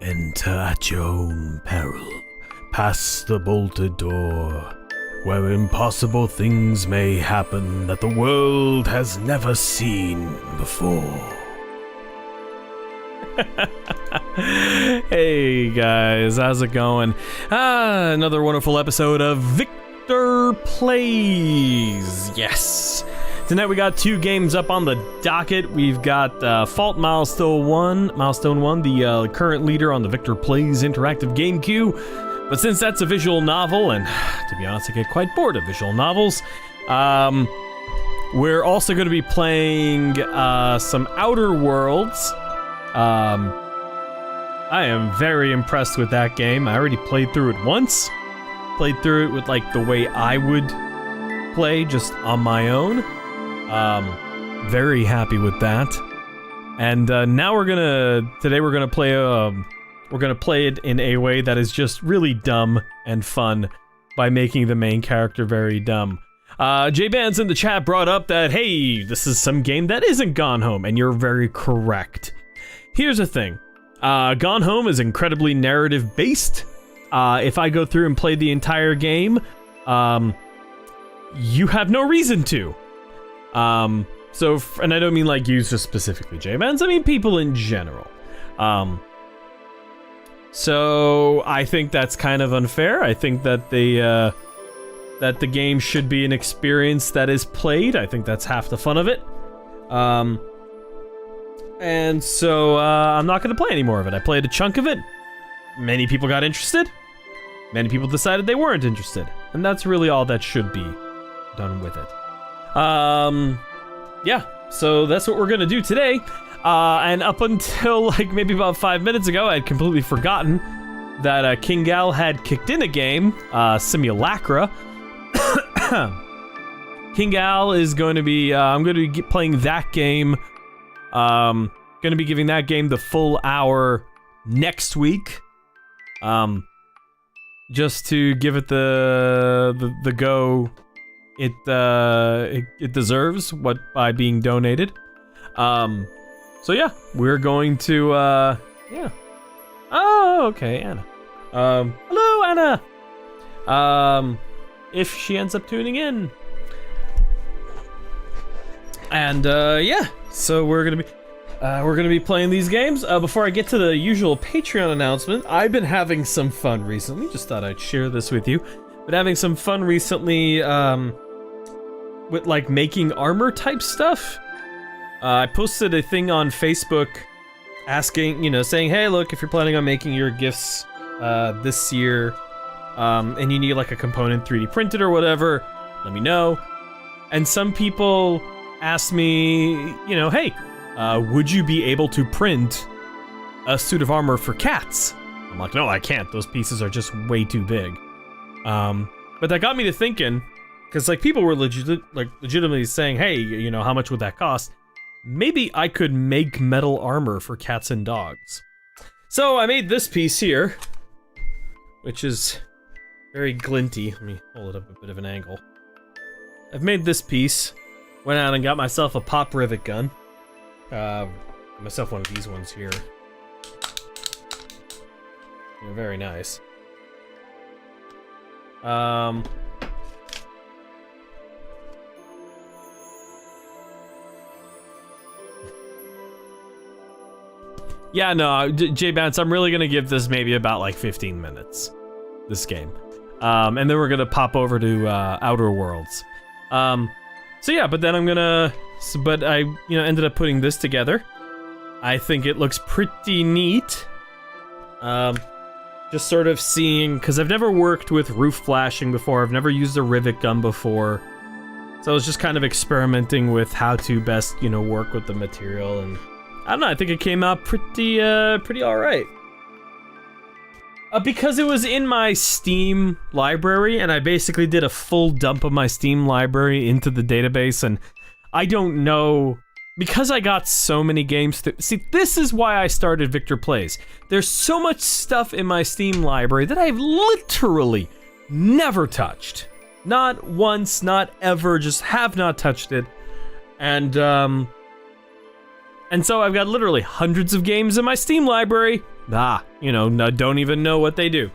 Enter at your own peril, past the bolted door, where impossible things may happen that the world has never seen before. Hey guys, how's it going? Another wonderful episode of Victor Plays. Yes. Tonight we got two games up on the docket. We've got Fault Milestone 1, the current leader on the Victor Plays interactive game queue. But since that's a visual novel, and to be honest, I get quite bored of visual novels, we're also going to be playing some Outer Worlds. I am very impressed with that game. I already played through it once. Played through it with like the way I would play, just on my own. Very happy with that. And now today we're gonna play it in a way that is just really dumb and fun by making the main character very dumb. J-Bands in the chat brought up that, hey, this is some game that isn't Gone Home, and you're very correct. Here's the thing. Gone Home is incredibly narrative-based. If I go through and play the entire game, you have no reason to. And I don't mean like you just specifically J-Bands, I mean people in general. So I think that's kind of unfair. I think that the game should be an experience that is played. I think that's half the fun of it. And so, I'm not gonna play any more of it. I played a chunk of it. Many people got interested. Many people decided they weren't interested. And that's really all that should be done with it. Yeah, so that's what we're gonna do today. And up until like maybe about 5 minutes ago, I had completely forgotten that King Gal had kicked in a game, Simulacra. King Gal is going to be, I'm going to be playing that game. Going to be giving that game the full hour next week. Just to give it the go it deserves by being donated. So yeah, we're going to yeah. Oh, okay, Anna. Hello, Anna. If she ends up tuning in. And yeah, so we're gonna be playing these games. Before I get to the usual Patreon announcement, I've been having some fun recently. Just thought I'd share this with you. Been having some fun recently with like making armor type stuff. I posted a thing on Facebook asking, saying, hey, look, if you're planning on making your gifts this year, and you need like a component 3D printed or whatever, let me know. And some people asked me, hey, would you be able to print a suit of armor for cats? I'm like, no, I can't. Those pieces are just way too big. But that got me to thinking, because like people were legitimately saying, hey, how much would that cost? Maybe I could make metal armor for cats and dogs. So I made this piece here, which is very glinty. Let me hold it up a bit of an angle. I've made this piece. Went out and got myself a pop rivet gun. Myself one of these ones here. They're very nice. Yeah, no, J-Bounce, I'm really gonna give this maybe about like 15 minutes. This game. And then we're gonna pop over to Outer Worlds. So yeah, but then I ended up putting this together. I think it looks pretty neat. Just sort of seeing, because I've never worked with roof flashing before, I've never used a rivet gun before. So I was just kind of experimenting with how to best, work with the material, and I don't know, I think it came out pretty alright. Because it was in my Steam library, and I basically did a full dump of my Steam library into the database, and I don't know, because I got so many games see, this is why I started Victor Plays. There's so much stuff in my Steam library that I've literally never touched. Not once, not ever, just have not touched it. And so I've got literally hundreds of games in my Steam library Don't even know what they do.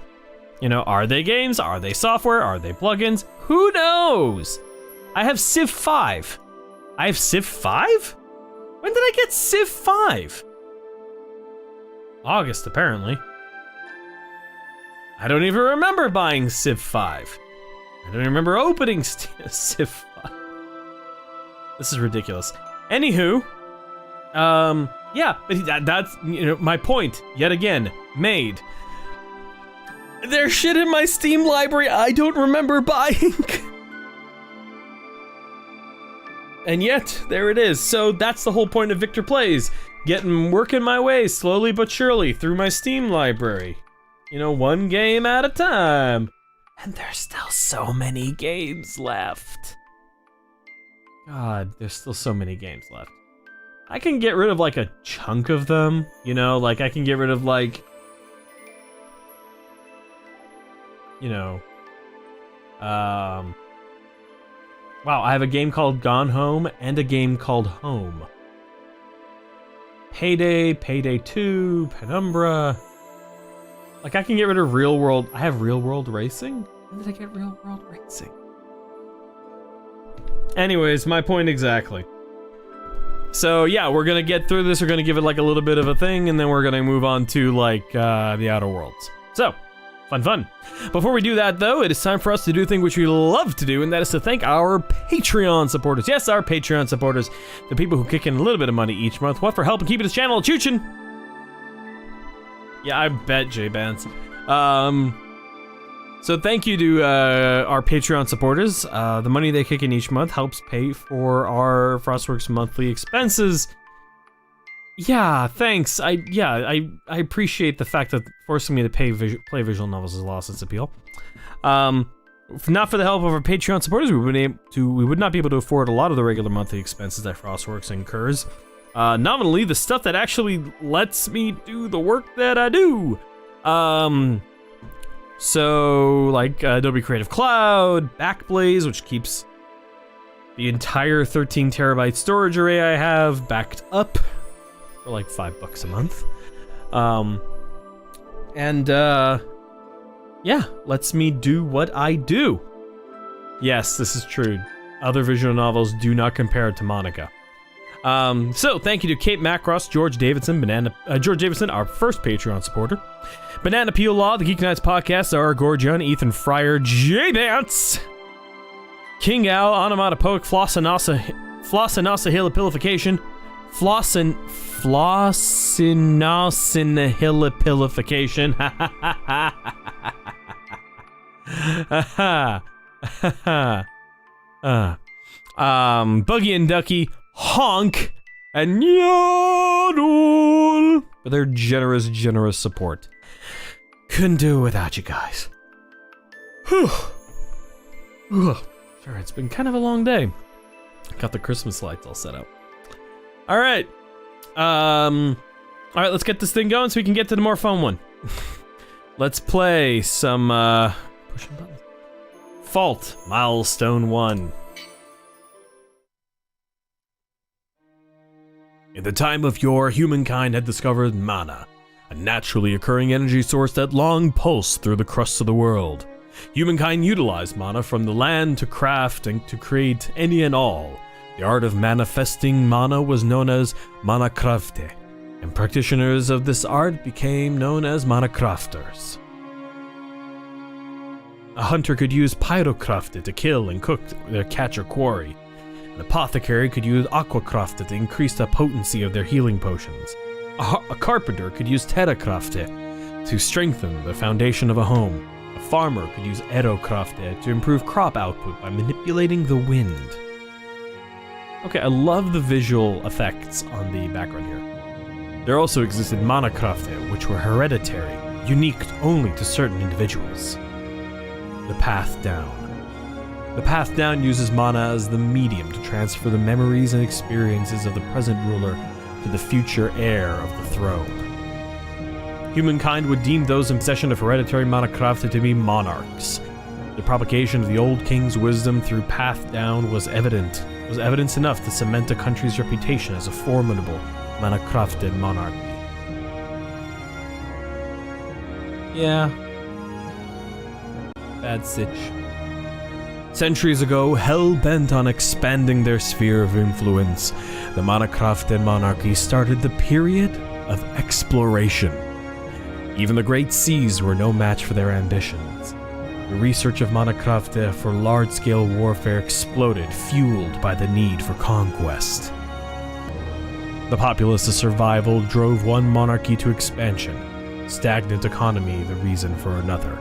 Are they games? Are they software? Are they plugins? Who knows? I have Civ 5. I have Civ 5? When did I get Civ 5? August, apparently. I don't even remember buying Civ 5. I don't remember opening Civ 5. This is ridiculous. Anywho, yeah, but that's, my point, yet again, made. There's shit in my Steam library I don't remember buying. And yet, there it is. So that's the whole point of Victor Plays. Working my way slowly but surely through my Steam library. One game at a time. And there's still so many games left. God, there's still so many games left. I can get rid of like a chunk of them, like I can get rid of like, wow, I have a game called Gone Home and a game called Home. Payday, Payday 2, Penumbra. Like I can get rid of Real World. I have Real World Racing? When did I get Real World Racing? Anyways, my point exactly. So yeah, we're gonna get through this. We're gonna give it like a little bit of a thing, and then we're gonna move on to like the Outer Worlds. So, fun. Before we do that though, it is time for us to do a thing which we love to do, and that is to thank our Patreon supporters. Yes, our Patreon supporters. The people who kick in a little bit of money each month. What for helping keeping this channel chuchin'? Yeah, I bet, J-Bands. So thank you to our Patreon supporters. The money they kick in each month helps pay for our Frostworks monthly expenses. Yeah, thanks. I appreciate the fact that forcing me to play visual novels has lost its appeal. If not for the help of our Patreon supporters, we would not be able to afford a lot of the regular monthly expenses that Frostworks incurs. Nominally, the stuff that actually lets me do the work that I do. So, like Adobe Creative Cloud, Backblaze, which keeps the entire 13 terabyte storage array I have backed up for like $5 a month. Yeah, lets me do what I do. Yes, this is true. Other visual novels do not compare to Monica. So thank you to Kate Macross, George Davidson, our first Patreon supporter. Banana Peel Law, the Geek Nights podcast, Zara Gorgian, Ethan Fryer, J Bance, King Owl, Onomatopoeic, Flossinaucihilipilification, Flossinaucihilipilification, Buggy and Ducky, Honk, and Yodel for their generous support. Couldn't do it without you guys. Whew. Sure, it's been kind of a long day. Got the Christmas lights all set up. All right. Let's get this thing going so we can get to the more fun one. Let's play some pushing buttons. Fault Milestone 1. In the time of yore, humankind had discovered mana, a naturally occurring energy source that long pulsed through the crust of the world. Humankind utilized mana from the land to craft and to create any and all. The art of manifesting mana was known as mana crafte, and practitioners of this art became known as mana crafters. A hunter could use pyrocrafte to kill and cook their catch or quarry. An apothecary could use aquacrafte to increase the potency of their healing potions. A carpenter could use terracrafte to strengthen the foundation of a home. A farmer could use aerocrafte to improve crop output by manipulating the wind. Okay, I love the visual effects on the background here. There also existed manacrafte, which were hereditary, unique only to certain individuals. The Path Down. The Path Down uses mana as the medium to transfer the memories and experiences of the present ruler to the future heir of the throne. Humankind would deem those in possession of hereditary mana crafted to be monarchs. The propagation of the old king's wisdom through Path Down was evidence enough to cement a country's reputation as a formidable mana crafted monarchy. Yeah. Bad sitch. Centuries ago, hell-bent on expanding their sphere of influence, the Minecraft monarchy started the period of exploration. Even the great seas were no match for their ambitions. The research of Minecraft for large-scale warfare exploded, fueled by the need for conquest. The populace's survival drove one monarchy to expansion, stagnant economy the reason for another.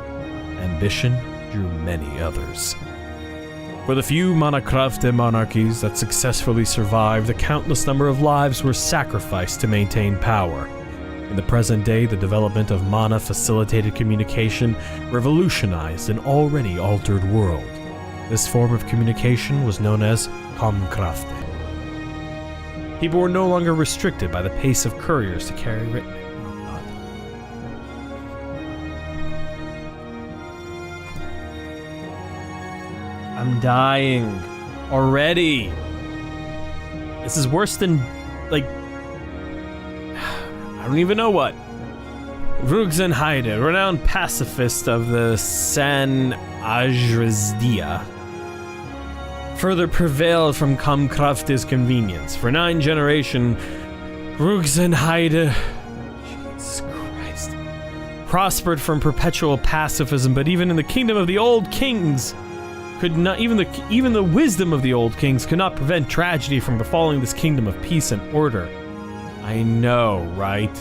Ambition drew many others. For the few Minecraft monarchies that successfully survived, a countless number of lives were sacrificed to maintain power. In the present day, the development of mana-facilitated communication revolutionized an already altered world. This form of communication was known as Comcraft. People were no longer restricted by the pace of couriers to carry written. Oh god. I'm dying already. This is worse than, like, I don't even know what. Rugzenheide, renowned pacifist of the San Ajrazdia, further prevailed from Comcraft's convenience. For 9 generations, Rugzenheide, Jesus Christ, prospered from perpetual pacifism, but even in the kingdom of the old kings, could not even the wisdom of the old kings could not prevent tragedy from befalling this kingdom of peace and order. I know, right?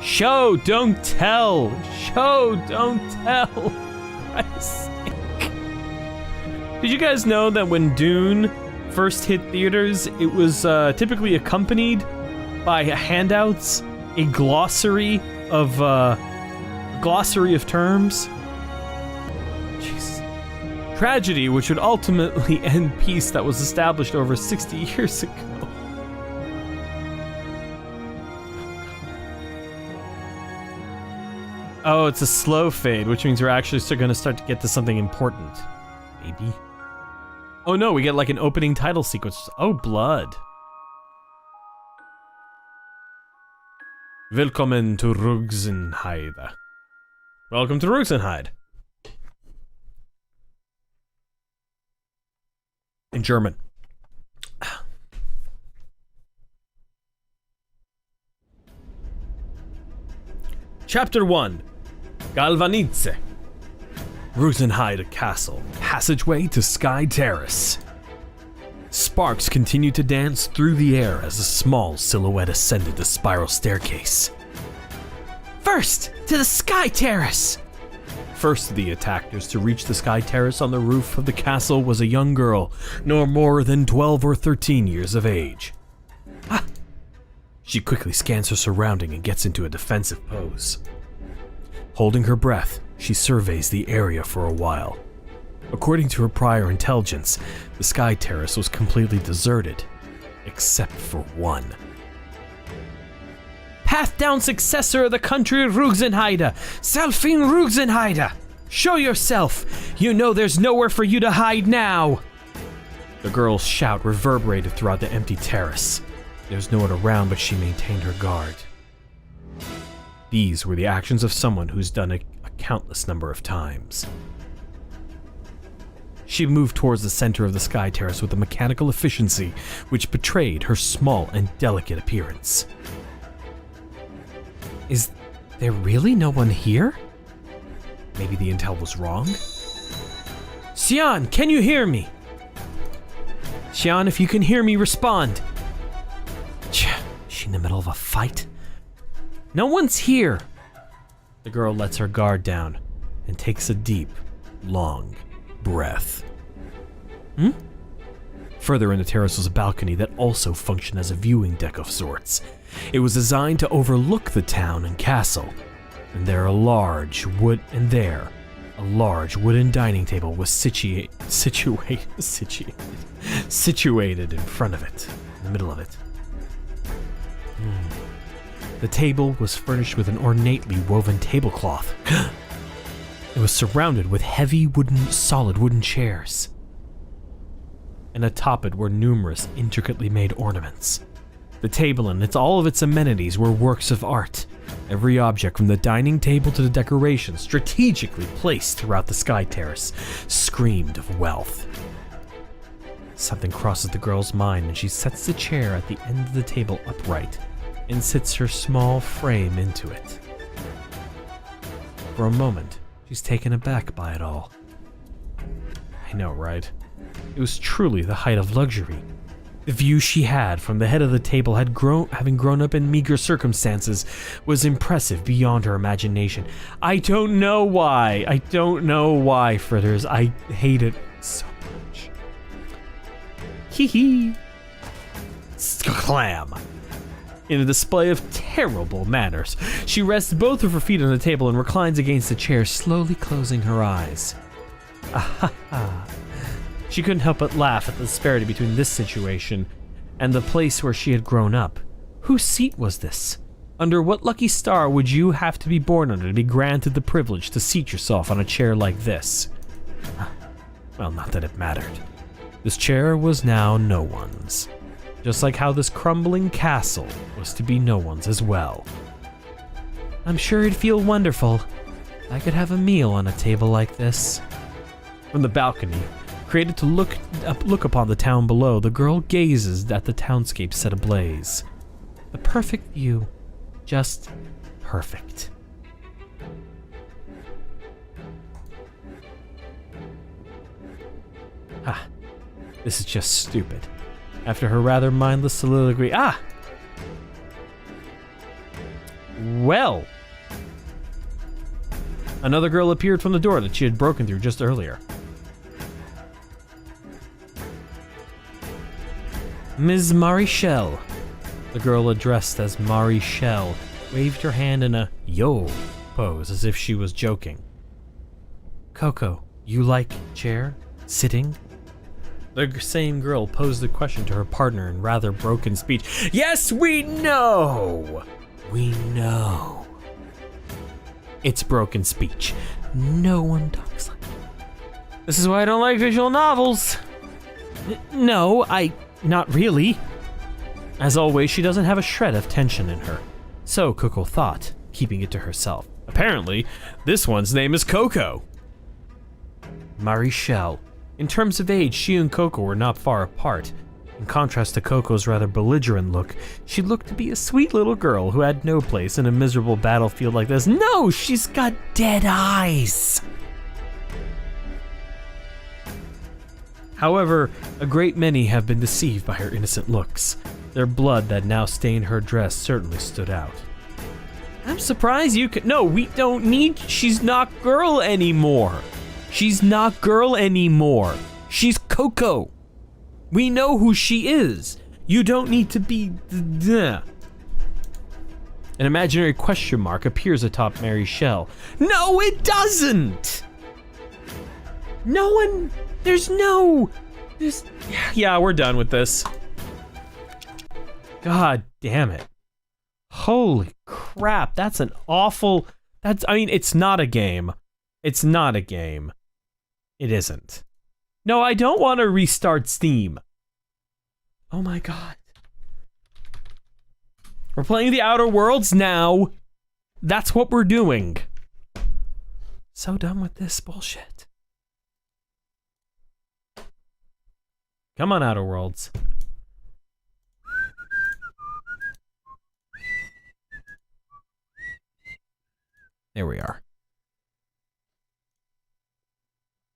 Show, don't tell. Show, don't tell. For Christ's sake. Did you guys know that when Dune first hit theaters, it was typically accompanied by handouts, a glossary of terms? Tragedy, which would ultimately end peace that was established over 60 years ago. Oh, it's a slow fade, which means we're actually still going to start to get to something important. Maybe. Oh no, we get like an opening title sequence. Oh, blood. Willkommen to Rugzenheide. Welcome to Rugzenheide. In German. Chapter 1. Galvanice. Rugzenheide Castle. Passageway to Sky Terrace. Sparks continued to dance through the air as a small silhouette ascended the spiral staircase. First, to the Sky Terrace! First of the attackers to reach the Sky Terrace on the roof of the castle was a young girl, no more than 12 or 13 years of age. Ah! She quickly scans her surrounding and gets into a defensive pose. Holding her breath, she surveys the area for a while. According to her prior intelligence, the Sky Terrace was completely deserted, except for one. Path down successor of the country Rugzenheide, Selfin Rugzenheide! Show yourself! You know there's nowhere for you to hide now! The girl's shout reverberated throughout the empty terrace. There was no one around, but she maintained her guard. These were the actions of someone who's done it a countless number of times. She moved towards the center of the Sky Terrace with a mechanical efficiency which betrayed her small and delicate appearance. Is there really no one here? Maybe the intel was wrong? Xian, can you hear me? Xian, if you can hear me, respond. Is she in the middle of a fight? No one's here. The girl lets her guard down and takes a deep, long breath. Further in the terrace was a balcony that also functioned as a viewing deck of sorts. It was designed to overlook the town and castle, and there a large wooden dining table was situated in front of it, in the middle of it. The table was furnished with an ornately woven tablecloth. It was surrounded with heavy solid wooden chairs. And atop it were numerous intricately made ornaments. The table and all of its amenities were works of art, Every object from the dining table to the decorations strategically placed throughout the sky terrace screamed of wealth. Something crosses the girl's mind and she sets the chair at the end of the table upright and sits her small frame into it. For a moment, she's taken aback by it all. I know, right? It was truly the height of luxury. The view she had from the head of the table having grown up in meager circumstances was impressive beyond her imagination. I don't know why, fritters. I hate it so much. Hee hee. Clam. In a display of terrible manners, she rests both of her feet on the table and reclines against the chair, slowly closing her eyes. Ah. She couldn't help but laugh at the disparity between this situation and the place where she had grown up. Whose seat was this? Under what lucky star would you have to be born under to be granted the privilege to seat yourself on a chair like this? Well, not that it mattered. This chair was now no one's. Just like how this crumbling castle was to be no one's as well. I'm sure it'd feel wonderful. I could have a meal on a table like this. From the balcony, created to look upon the town below, the girl gazes at the townscape set ablaze. The perfect view. Just perfect. This is just stupid. After her rather mindless soliloquy, well. Another girl appeared from the door that she had broken through just earlier. Ms. Marichelle. The girl addressed as Marichelle waved her hand in a yo pose as if she was joking. Coco, you like chair? Sitting? The same girl posed the question to her partner in rather broken speech. Yes, we know! We know. It's broken speech. No one talks like that. This is why I don't like visual novels. No, not really. As always, she doesn't have a shred of tension in her. So Coco thought, keeping it to herself. Apparently, this one's name is Coco. Marichelle. In terms of age, she and Coco were not far apart. In contrast to Coco's rather belligerent look, she looked to be a sweet little girl who had no place in a miserable battlefield like this. No, she's got dead eyes! However, a great many have been deceived by her innocent looks. Their blood that now stained her dress certainly stood out. I'm surprised you could— No, we don't need— She's not girl anymore. She's not girl anymore. She's Coco. We know who she is. You don't need to be— An imaginary question mark appears atop Marichelle. No, it doesn't! No one— Yeah, we're done with this. God damn it. Holy crap, that's an awful— it's not a game. It's not a game. It isn't. No, I don't want to restart Steam. Oh my god. We're playing the Outer Worlds now. That's what we're doing. So done with this bullshit. Come on, Outer Worlds. There we are.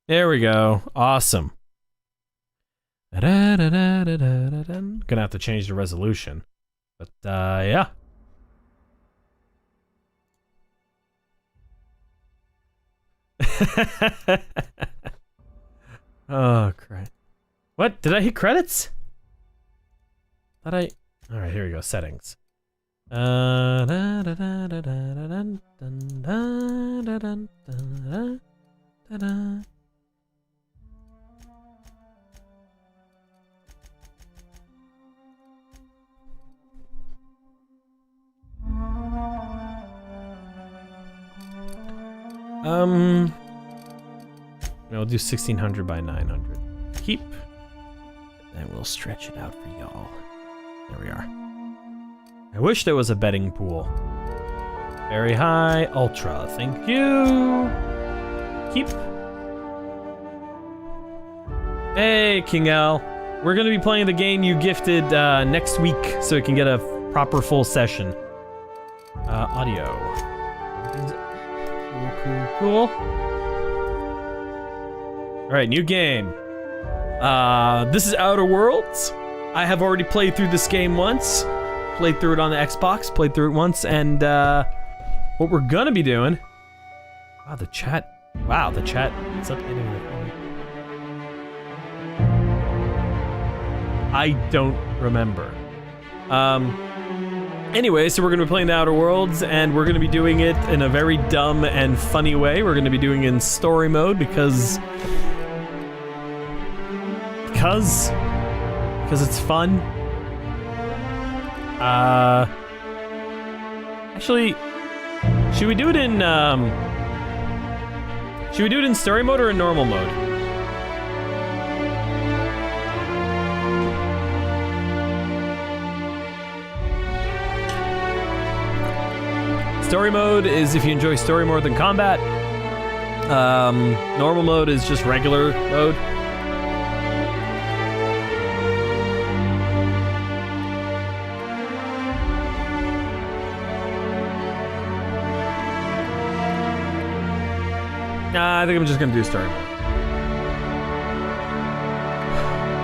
There we go. Awesome. Gonna have to change the resolution. But, yeah. Oh, crap. What? Did I hit credits? Alright, here we go. Settings. We'll do 1600 by 900. Keep. And we'll stretch it out for y'all. There we are. I wish there was a betting pool. Very high. Ultra. Thank you. Keep. Hey, King L. We're going to be playing the game you gifted next week so we can get a proper full session. Audio. Cool. Alright, new game. This is Outer Worlds. I have already played through this game once. Played through it on the Xbox, played through it once, and what we're gonna be doing... Wow, the chat is updating it. I don't remember. Anyway, so we're gonna be playing the Outer Worlds, and we're gonna be doing it in a very dumb and funny way. We're gonna be doing it in story mode because it's fun. Actually, should we do it in story mode or in normal mode? Story mode is if you enjoy story more than combat. Normal mode is just regular mode. Nah, I think I'm just gonna do story mode.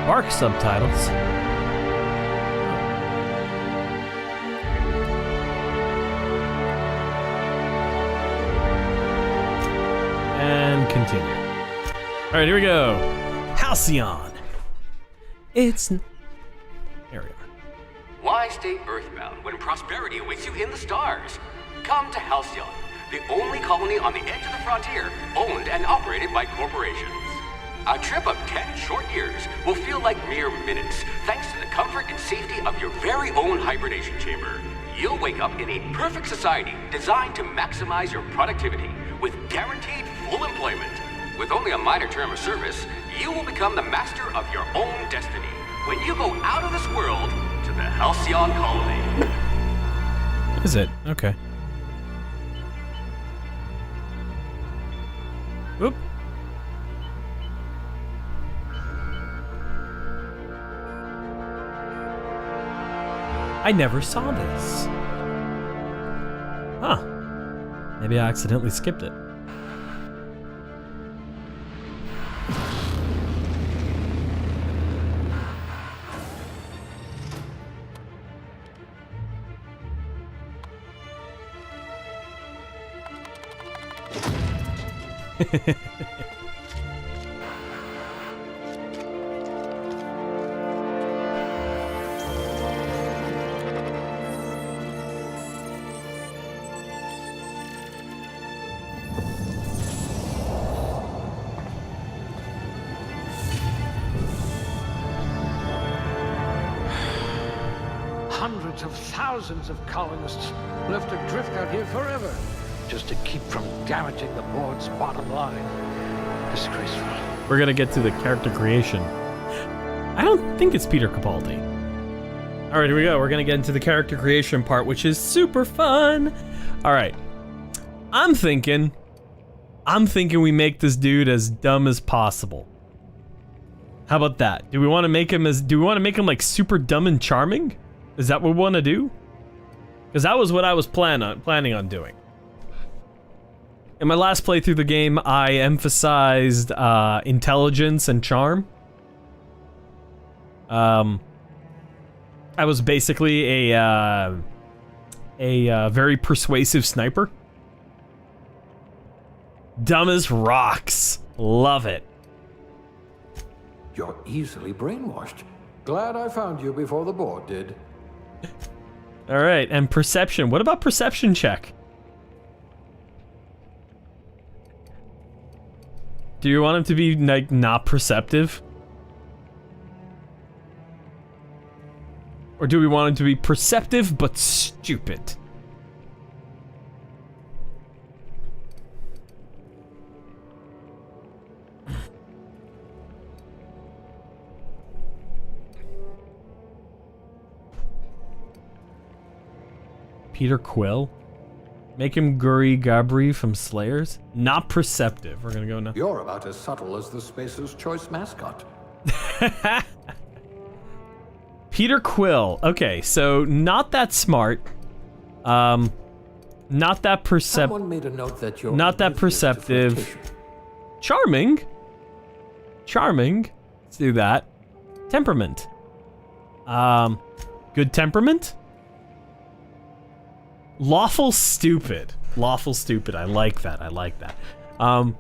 Mark subtitles. And continue. Alright, here we go. Halcyon. It's... There we are. Why stay earthbound when prosperity awaits you in the stars? Come to Halcyon, the only colony on the edge of the frontier, owned and operated by corporations. A trip of 10 short years will feel like mere minutes, thanks to the comfort and safety of your very own hibernation chamber. You'll wake up in a perfect society designed to maximize your productivity, with guaranteed full employment. With only a minor term of service, you will become the master of your own destiny when you go out of this world to the Halcyon colony. Is it? Okay. Oop. I never saw this. Huh. Maybe I accidentally skipped it. Hundreds of thousands of colonists left adrift out here forever, just to keep from damaging the board's bottom line. Disgraceful. We're gonna get to the character creation. I don't think it's Peter Capaldi. All right, here we go. We're gonna get into the character creation part, which is super fun. All right, I'm thinking we make this dude as dumb as possible. How about that? Do we want to make him like super dumb and charming? Is that what we want to do? Because that was what I was planning on doing. In my last playthrough of the game, I emphasized intelligence and charm. I was basically a very persuasive sniper. Dumb as rocks. Love it. You're easily brainwashed. Glad I found you before the board did. All right, and perception. What about perception check? Do you want him to be like not perceptive? Or do we want him to be perceptive but stupid? Peter Quill? Make him Guri Gabri from Slayers. Not perceptive. We're gonna go now. You're about as subtle as the Spacer's Choice mascot. Peter Quill. Okay, so not that smart. Not that Someone made a note that you're not that oblivious to perceptive. flirtation. Charming. Charming. Let's do that. Temperament. Good temperament. Lawful stupid. Lawful stupid. I like that. I like that. I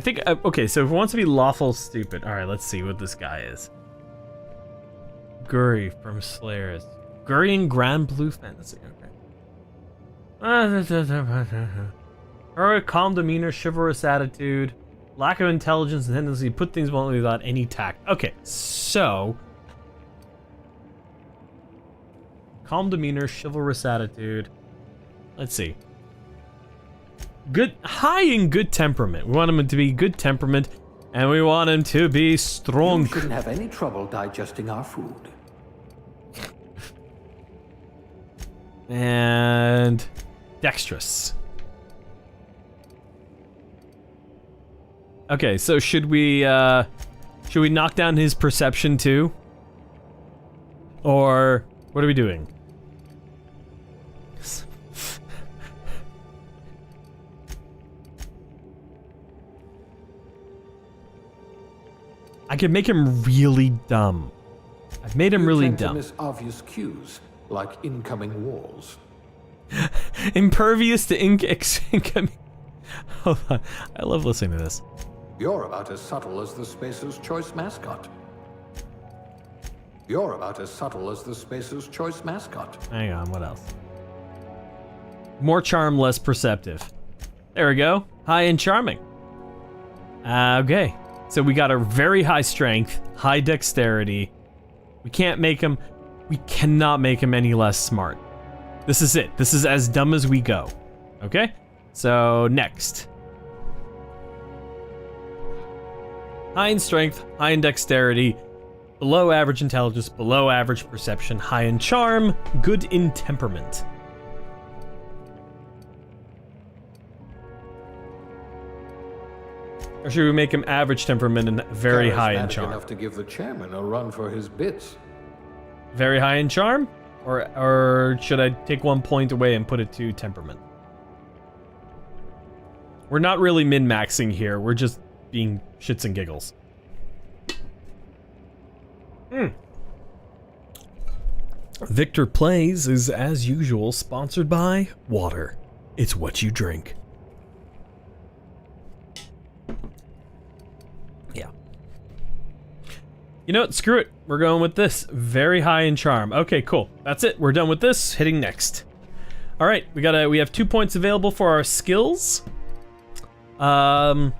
think, okay, so if it wants to be lawful stupid, all right, let's see what this guy is. Guri from Slayers. Guri and Grand Blue Fantasy, okay. Heroic, calm demeanor, chivalrous attitude, lack of intelligence and tendency to put things bluntly without any tact. Okay, so... Calm demeanor, chivalrous attitude. Let's see. Good, high in good temperament. We want him to be good temperament, and we want him to be strong. You shouldn't have any trouble digesting our food. And dexterous. Okay, so should we knock down his perception too? Or what are we doing? I could make him really dumb. I've made him really tend to dumb. miss obvious cues, like incoming walls. Impervious to incoming. Hold on. I love listening to this. You're about as subtle as the Spacer's Choice mascot. You're about as subtle as the Spacer's Choice mascot. Hang on, what else? More charm, less perceptive. There we go. High and charming. Okay. So we got a very high strength, high dexterity. We cannot make him any less smart. This is it. This is as dumb as we go. Okay? So next. High in strength, high in dexterity, below average intelligence, below average perception, high in charm, good in temperament. Or should we make him average temperament and very high in charm? Enough to give the chairman a run for his bits. Very high in charm? Or should I take 1 point away and put it to temperament? We're not really min-maxing here. We're just being shits and giggles. Victor Plays is, as usual, sponsored by water. It's what you drink. Yeah. You know what? Screw it. We're going with this. Very high in charm. Okay, cool. That's it. We're done with this. Hitting next. All right. We have 2 points available for our skills. 2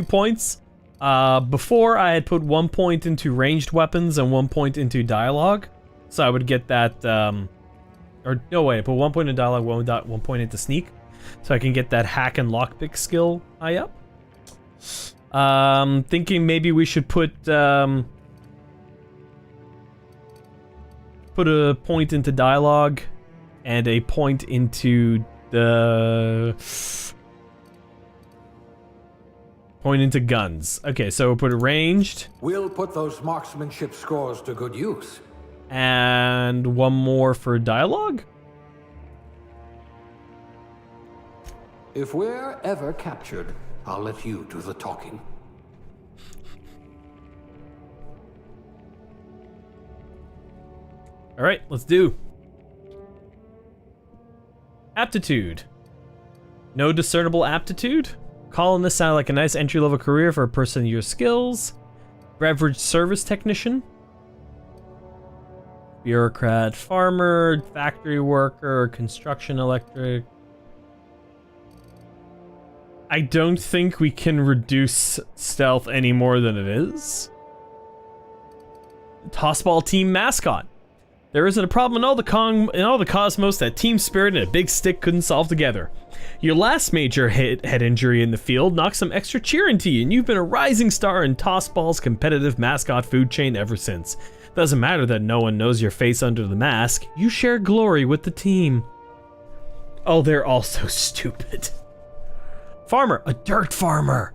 points. Before I had put 1 point into ranged weapons and 1 point into dialogue, so I would get that. Or no way. I put 1 point in dialogue, 1 point into sneak, so I can get that hack and lockpick skill high up. Thinking maybe we should put a point into dialogue and a point into the point into guns. Okay, so we'll put it ranged. We'll put those marksmanship scores to good use. And 1 more for dialogue? If we're ever captured, I'll let you do the talking. All right, let's do. Aptitude. No discernible aptitude. Calling this sound like a nice entry-level career for a person of your skills. Beverage service technician. Bureaucrat, farmer, factory worker, construction electric. I don't think we can reduce stealth any more than it is. Tossball team mascot. There isn't a problem in all the cosmos that team spirit and a big stick couldn't solve together. Your last major head injury in the field knocked some extra cheer into you, and you've been a rising star in Tossball's competitive mascot food chain ever since. Doesn't matter that no one knows your face under the mask. You share glory with the team. Oh, they're all so stupid. Farmer, a dirt farmer.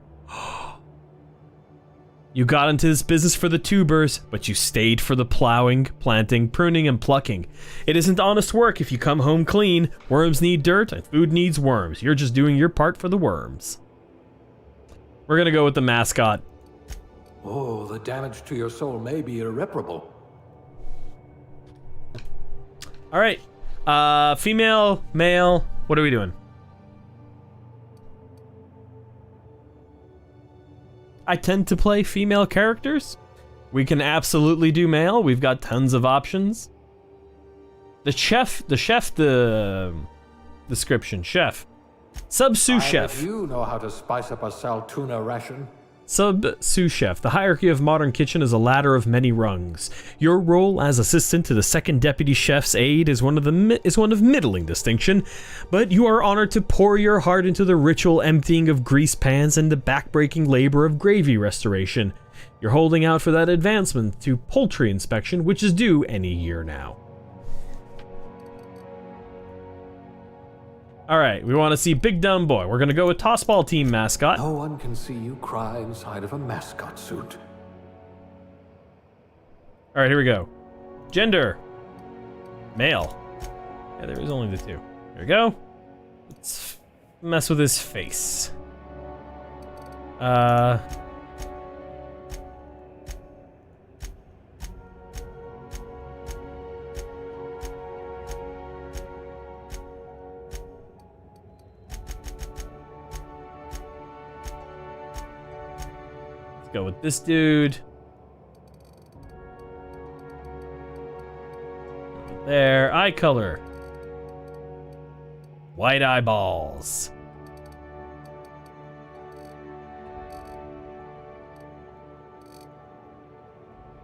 You got into this business for the tubers, but you stayed for the plowing, planting, pruning, and plucking. It isn't honest work if you come home clean. Worms need dirt, and food needs worms. You're just doing your part for the worms. We're gonna go with the mascot. Oh, the damage to your soul may be irreparable. Alright. Female, male, what are we doing? I tend to play female characters. We can absolutely do male. We've got tons of options. The description, chef. Sub-sous chef. You know how to spice up a sal tuna ration. Sub-sous chef. The hierarchy of modern kitchen is a ladder of many rungs. Your role as assistant to the second deputy chef's aide is one of middling distinction, but you are honored to pour your heart into the ritual emptying of grease pans and the backbreaking labor of gravy restoration. You're holding out for that advancement to poultry inspection, which is due any year now. Alright, we want to see Big Dumb Boy. We're gonna go with Tossball Team mascot. No one can see you cry inside of a mascot suit. Alright, here we go. Gender. Male. Yeah, there is only the two. There we go. Let's mess with his face. Go with this dude. There, eye color. White eyeballs.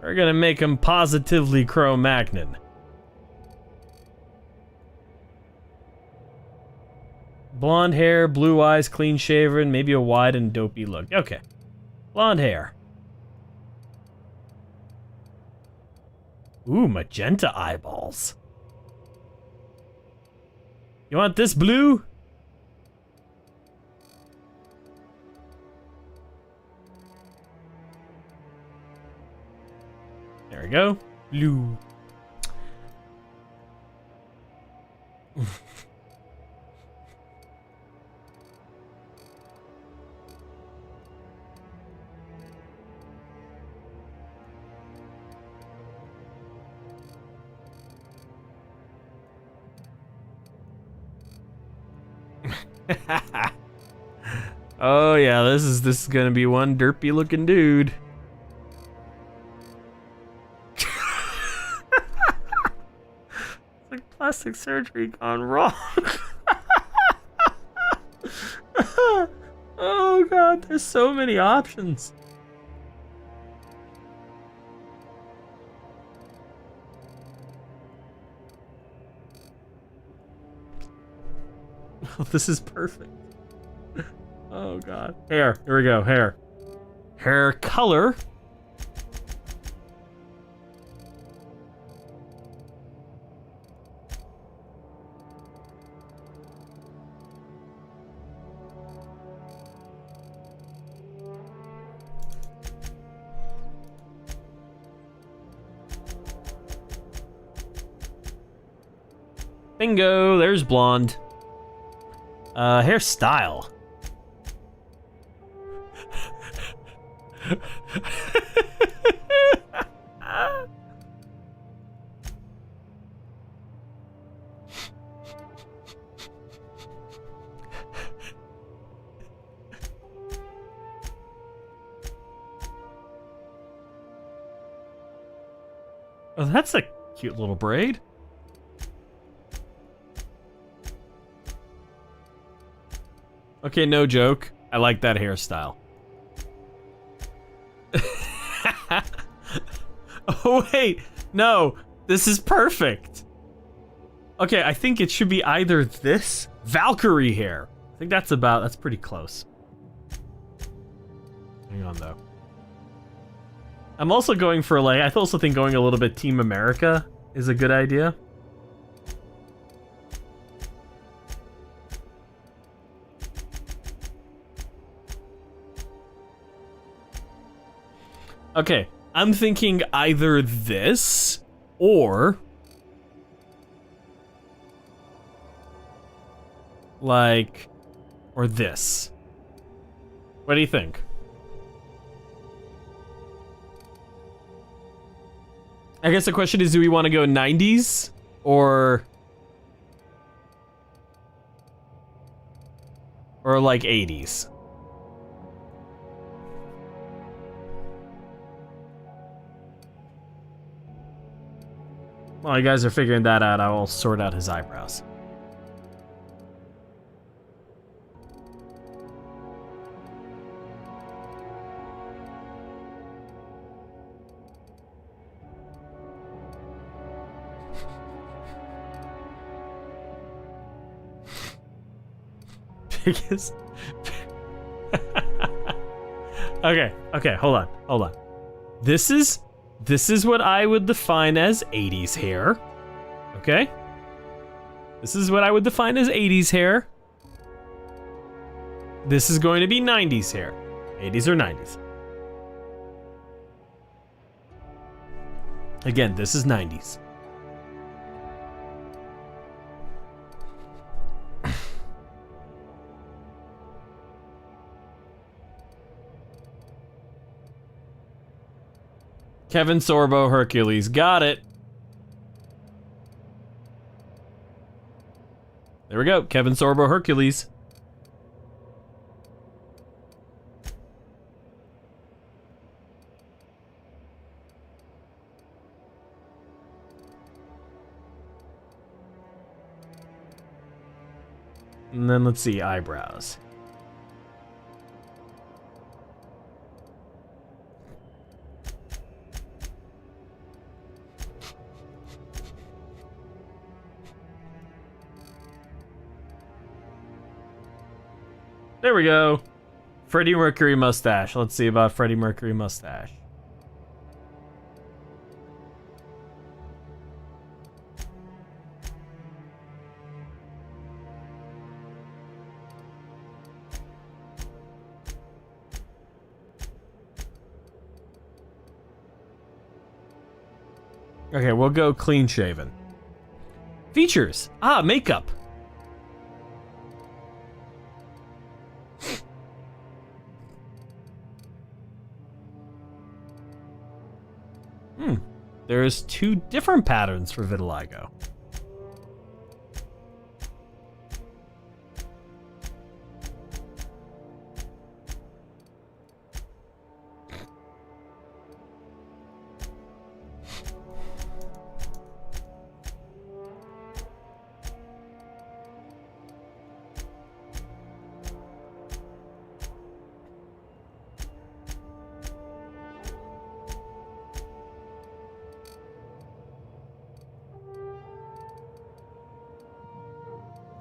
We're gonna make him positively Cro-Magnon. Blonde hair, blue eyes, clean shaven, maybe a wide and dopey look. Okay. Blonde hair. Ooh, magenta eyeballs. You want this blue? There we go. Blue. Oh yeah, this is gonna be one derpy looking dude. It's like plastic surgery gone wrong. Oh god, there's so many options. Oh, this is perfect. Oh god. Hair. Here we go. Hair. Hair color. Bingo, there's blonde. Hairstyle. Oh, that's a cute little braid. Okay, no joke. I like that hairstyle. Oh, wait. No, this is perfect. Okay, I think it should be either this Valkyrie hair. I think that's pretty close. Hang on, though. I'm also going for, like, I also think going a little bit Team America is a good idea. Okay, I'm thinking either this or like, or this. What do you think? I guess the question is, do we want to go 90s or like 80s? While you guys are figuring that out, I will sort out his eyebrows. Biggest. Okay, hold on. This is what I would define as 80s hair. Okay? This is what I would define as 80s hair. This is going to be 90s hair. 80s or 90s. Again, this is 90s. Kevin Sorbo Hercules. Got it. There we go. Kevin Sorbo Hercules. And then let's see, eyebrows. There we go. Freddie Mercury mustache. Let's see about Freddie Mercury mustache. Okay, we'll go clean shaven. Features. Makeup. There's two different patterns for vitiligo.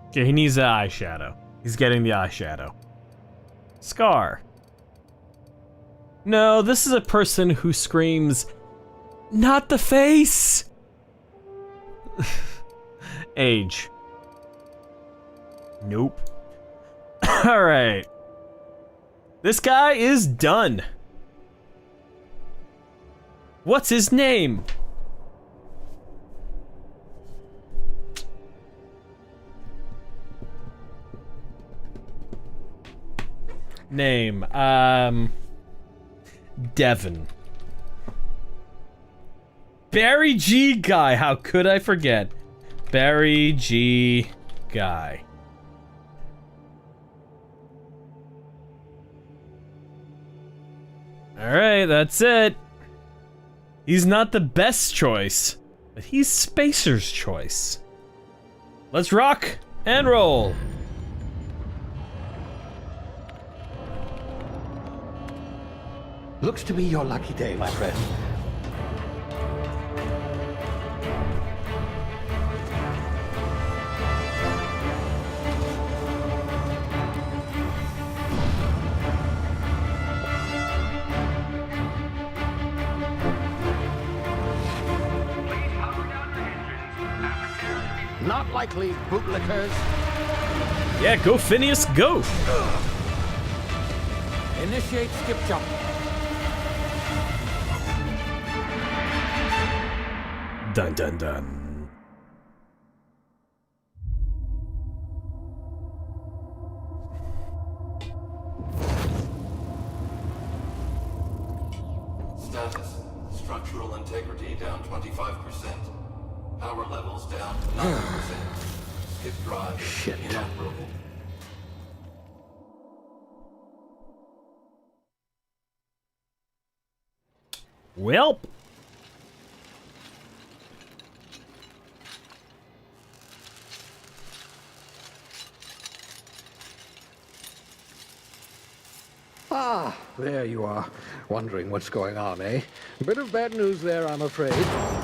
Okay, he needs the eyeshadow. He's getting the eyeshadow. Scar. No, this is a person who screams, "Not the face!" Age. Nope. Alright. This guy is done. What's his name? Name, Devin. Barry G. Guy, how could I forget? Barry G. Guy. Alright, that's it. He's not the best choice, but he's Spacer's choice. Let's rock and roll. Looks to be your lucky day, my friend. Not likely, bootlickers. Yeah, go Phineas, go! Initiate skip jump. Dun dun dun. Status. Structural integrity down 25%. Power levels down 9%. Skip drive Shit. inoperable. Welp. Ah, there you are. Wondering what's going on, eh? Bit of bad news there, I'm afraid.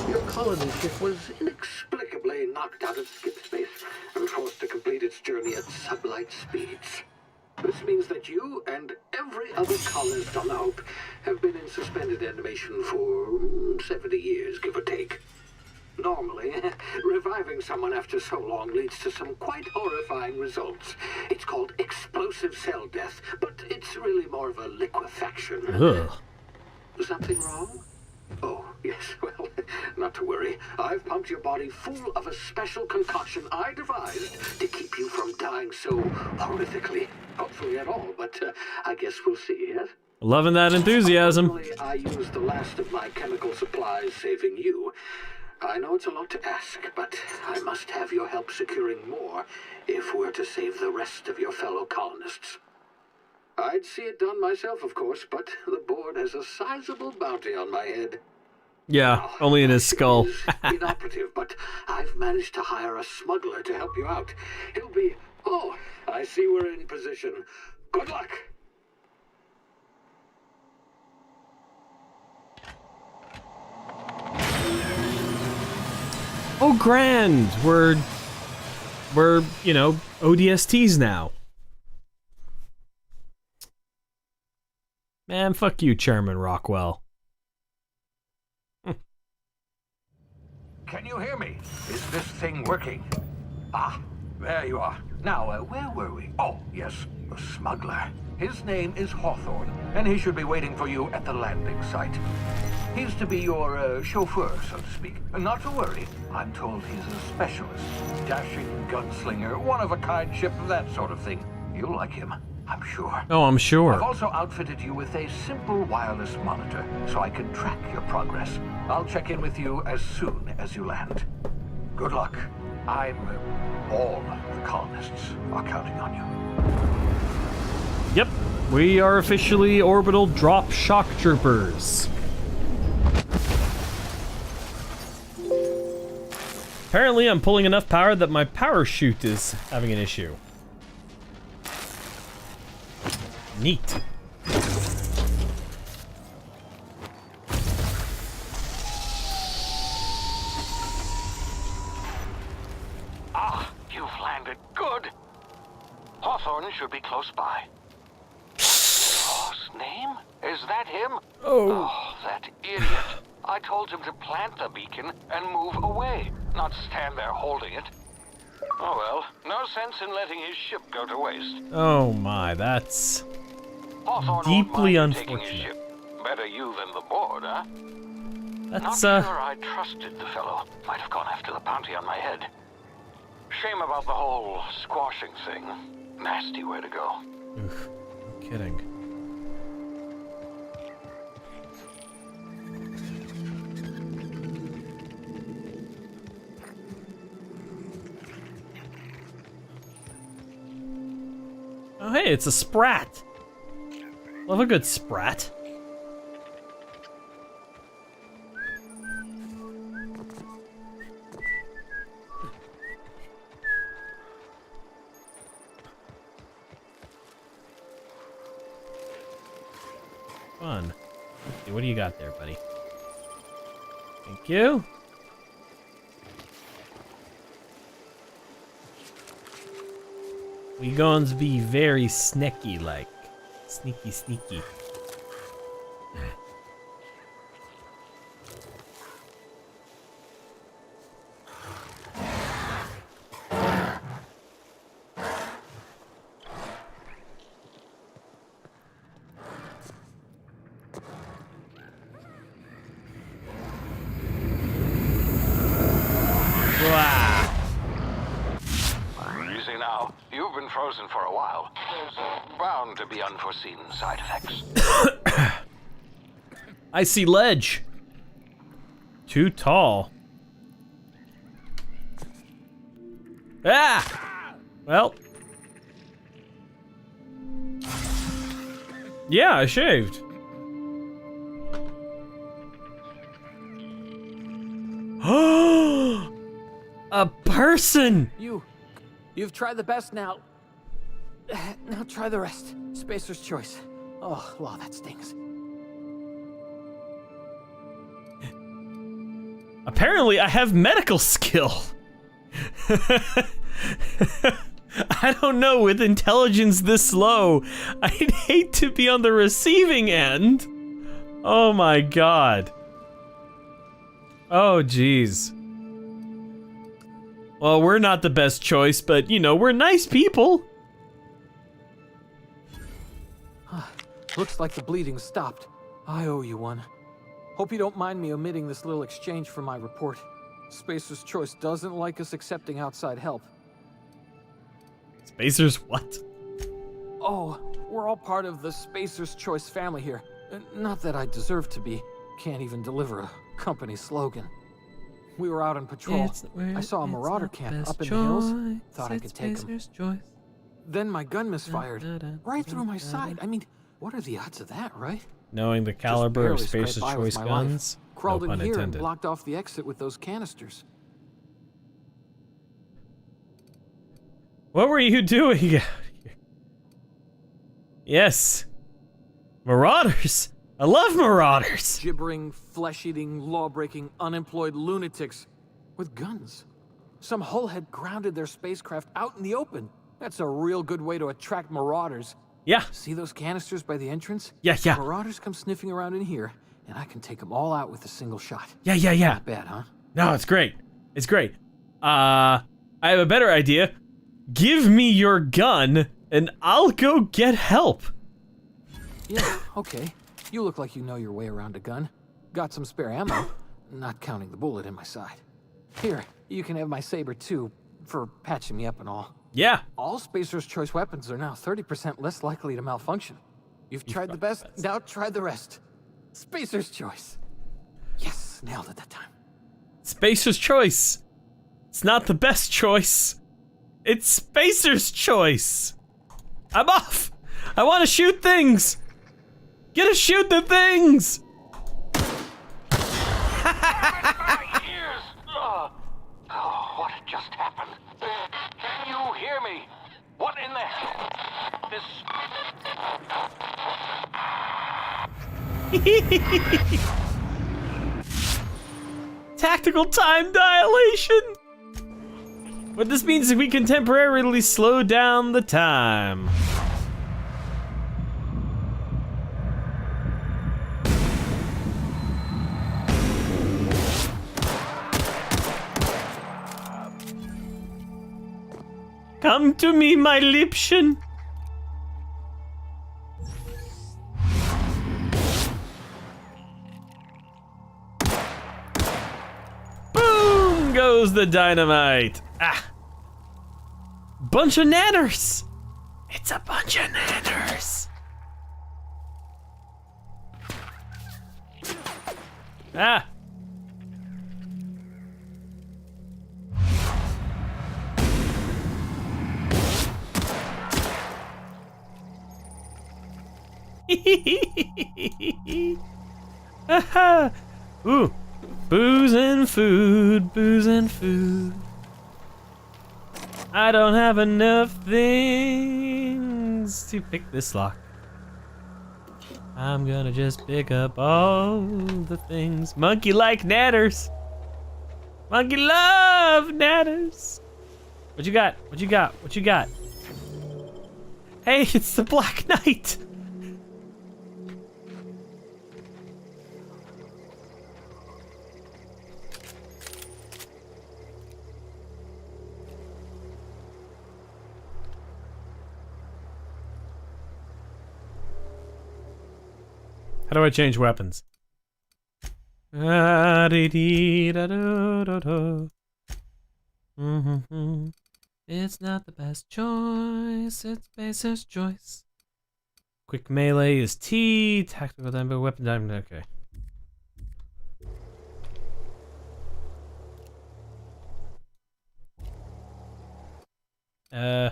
Your colony ship was inexplicably knocked out of skip space and forced to complete its journey at sublight speeds. This means that you and every other colonist on the Hope have been in suspended animation for 70 years, give or take. Normally, reviving someone after so long leads to some quite horrifying results. It's called explosive cell death, but it's really more of a liquefaction. Ugh. Something wrong? Oh, yes, well, not to worry. I've pumped your body full of a special concoction I devised to keep you from dying so horrifically. Hopefully at all, but I guess we'll see, yes? Loving that enthusiasm. Normally, I used the last of my chemical supplies saving you. I know it's a lot to ask, but I must have your help securing more if we're to save the rest of your fellow colonists. I'd see it done myself, of course, but the board has a sizable bounty on my head. Yeah, only in his skull. It's inoperative, but I've managed to hire a smuggler to help you out. He'll be... Oh, I see we're in position. Good luck! Oh, grand! We're, you know, ODSTs now. Man, fuck you, Chairman Rockwell. Can you hear me? Is this thing working? Ah, there you are. Now, where were we? Oh, yes, the smuggler. His name is Hawthorne, and he should be waiting for you at the landing site. He's to be your chauffeur, so to speak. Not to worry. I'm told he's a specialist. Dashing gunslinger, one-of-a-kind ship, that sort of thing. You'll like him, I'm sure. Oh, I'm I've sure. also outfitted you with a simple wireless monitor, so I can track your progress. I'll check in with you as soon as you land. Good luck. All the colonists are counting on you. Yep, we are officially orbital drop shock troopers. Apparently, I'm pulling enough power that my power chute is having an issue. Neat. Ah, you've landed. Good. Hawthorne should be close by. His name? Is that him? Oh, that idiot. I told him to plant the beacon and move away, not stand there holding it. Oh well, no sense in letting his ship go to waste. Oh my, that's Hawthorne deeply won't mind taking his unfortunate. ship. Better you than the board, huh? That's Not sure I trusted the fellow. Might have gone after the bounty on my head. Shame about the whole squashing thing. Nasty way to go. Oof, no kidding. Oh hey, it's a sprat. Love a good sprat. Fun. Okay, what do you got there, buddy? Thank you. We going to be very sneaky like. Sneaky, sneaky. frozen for a while. There's bound to be unforeseen side effects. I see ledge. Too tall. Ah! Well. Yeah, I shaved. A person! You've tried the best now. Now try the rest. Spacer's choice. Oh, wow, that stings. Apparently, I have medical skill. I don't know, with intelligence this low, I'd hate to be on the receiving end. Oh my god. Oh jeez. Well, we're not the best choice, but you know, we're nice people. Looks like the bleeding stopped. I owe you one. Hope you don't mind me omitting this little exchange from my report. Spacer's Choice doesn't like us accepting outside help. Spacer's what? Oh, we're all part of the Spacer's Choice family here. Not that I deserve to be. Can't even deliver a company slogan. We were out on patrol. I saw a marauder camp up in the hills. Thought I could take them. Then my gun misfired. Right through my side. I mean, what are the odds of that, right? Knowing the caliber of Spacer's Choice guns, Crawled no in pun here and intended. blocked off the exit with those canisters. What were you doing? Yes. Marauders. I love marauders. Gibbering, flesh-eating, law-breaking, unemployed lunatics with guns. Some hullhead grounded their spacecraft out in the open. That's a real good way to attract marauders. Yeah. See those canisters by the entrance? Yeah. Marauders come sniffing around in here, and I can take them all out with a single shot. Yeah. Not bad, huh? No, it's great. It's great. I have a better idea. Give me your gun, and I'll go get help. Yeah, okay. You look like you know your way around a gun. Got some spare ammo, not counting the bullet in my side. Here, you can have my saber too, for patching me up and all. Yeah. All Spacer's Choice weapons are now 30% less likely to malfunction. You've tried the best, now try the rest. Spacer's Choice. Yes, nailed it that time. Spacer's Choice. It's not the best choice. It's Spacer's Choice. I'm off. I want to shoot things. Get to shoot the things. What just happened? Can you hear me? What in the hell? Tactical time dilation. What this means is we can temporarily slow down the time. Come to me, my Liebchen. Boom goes the dynamite. Ah. Bunch of nanners. It's a bunch of nanners. Ah. Ooh, booze and food, booze and food. I don't have enough things to pick this lock. I'm gonna just pick up all the things. Monkey like natters. Monkey love natters. What you got? What you got? What you got? Hey, it's the Black Knight. How do I change weapons? It's not the best choice, it's Spacer's choice. Quick melee is T, tactical diamond, weapon diamond, okay. Eh?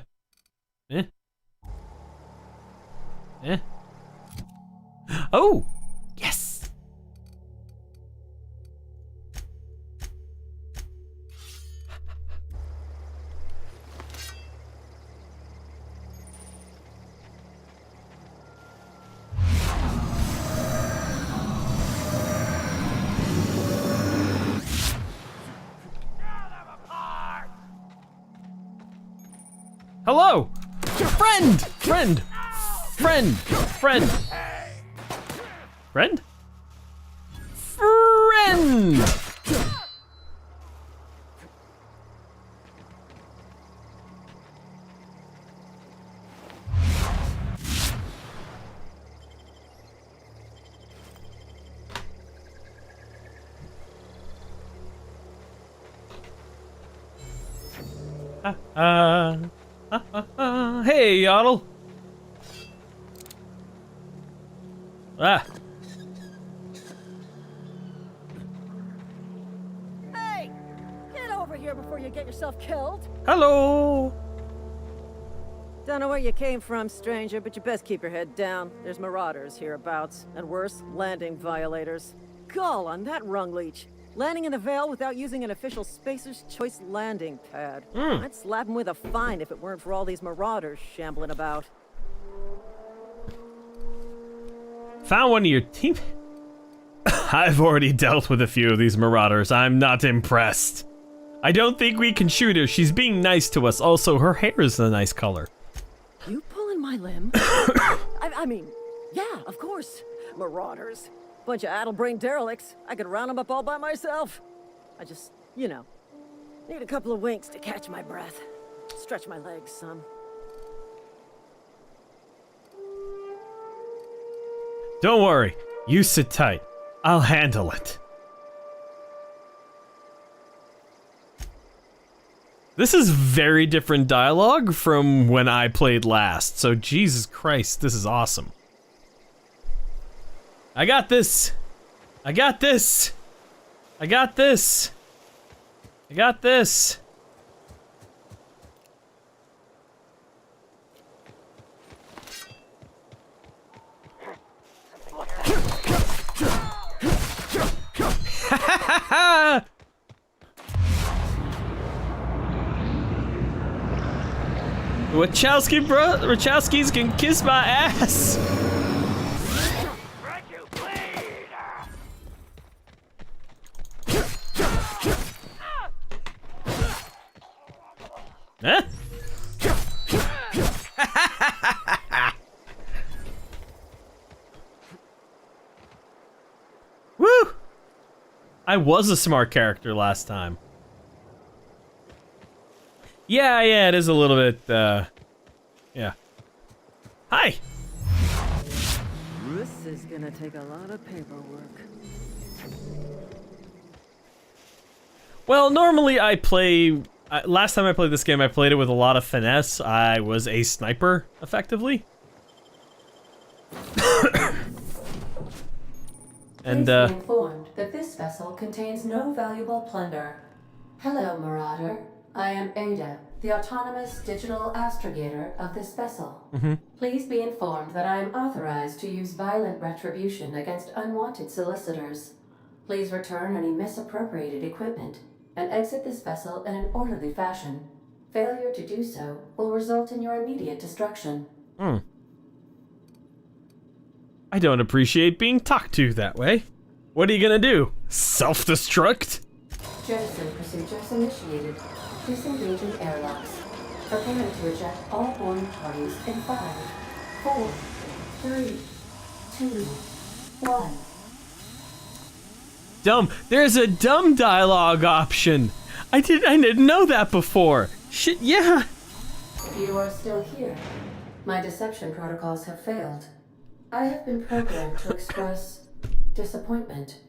Eh? Oh! Yes! Hello! Friend! Friend! Friend! Friend! Friend? Friend! Hey, Yodel. Ah. Hey! Get over here before you get yourself killed. Hello. Don't know where you came from, stranger, but you best keep your head down. There's marauders hereabouts, and worse, landing violators. Gall on that rung leech. Landing in the Vale without using an official Spacer's Choice landing pad. I'd slap him with a fine if it weren't for all these marauders shambling about. Found one of your team. I've already dealt with a few of these marauders. I'm not impressed. I don't think we can shoot her. She's being nice to us. Also, her hair is a nice color. You pulling my limb? I mean, yeah, of course. Marauders. Bunch of addle-brained derelicts. I could round them up all by myself. I just, you know, need a couple of winks to catch my breath. Stretch my legs some. Don't worry. You sit tight. I'll handle it. This is very different dialogue from when I played last, so Jesus Christ, this is awesome. I got this! I got this! I got this! I got this! Wachowskis can kiss my ass! Huh? Woo! I was a smart character last time. Yeah, it is a little bit, yeah. Hi! This is gonna take a lot of paperwork. Well, normally I play... last time I played this game, I played it with a lot of finesse. I was a sniper, effectively. And, Please be informed that this vessel contains no valuable plunder. Hello, Marauder. I am Ada, the autonomous digital astrogator of this vessel. Please be informed that I am authorized to use violent retribution against unwanted solicitors. Please return any misappropriated equipment and exit this vessel in an orderly fashion. Failure to do so will result in your immediate destruction. I don't appreciate being talked to that way. What are you gonna do? Self-destruct? Jettison procedures initiated. Disengaging airlocks. Preparing to eject all boarding parties in 5, 4, 3, 2, 1. Dumb. There's a dumb dialogue option. I didn't know that before. Shit, yeah. You are still here. My deception protocols have failed. I have been programmed to express disappointment.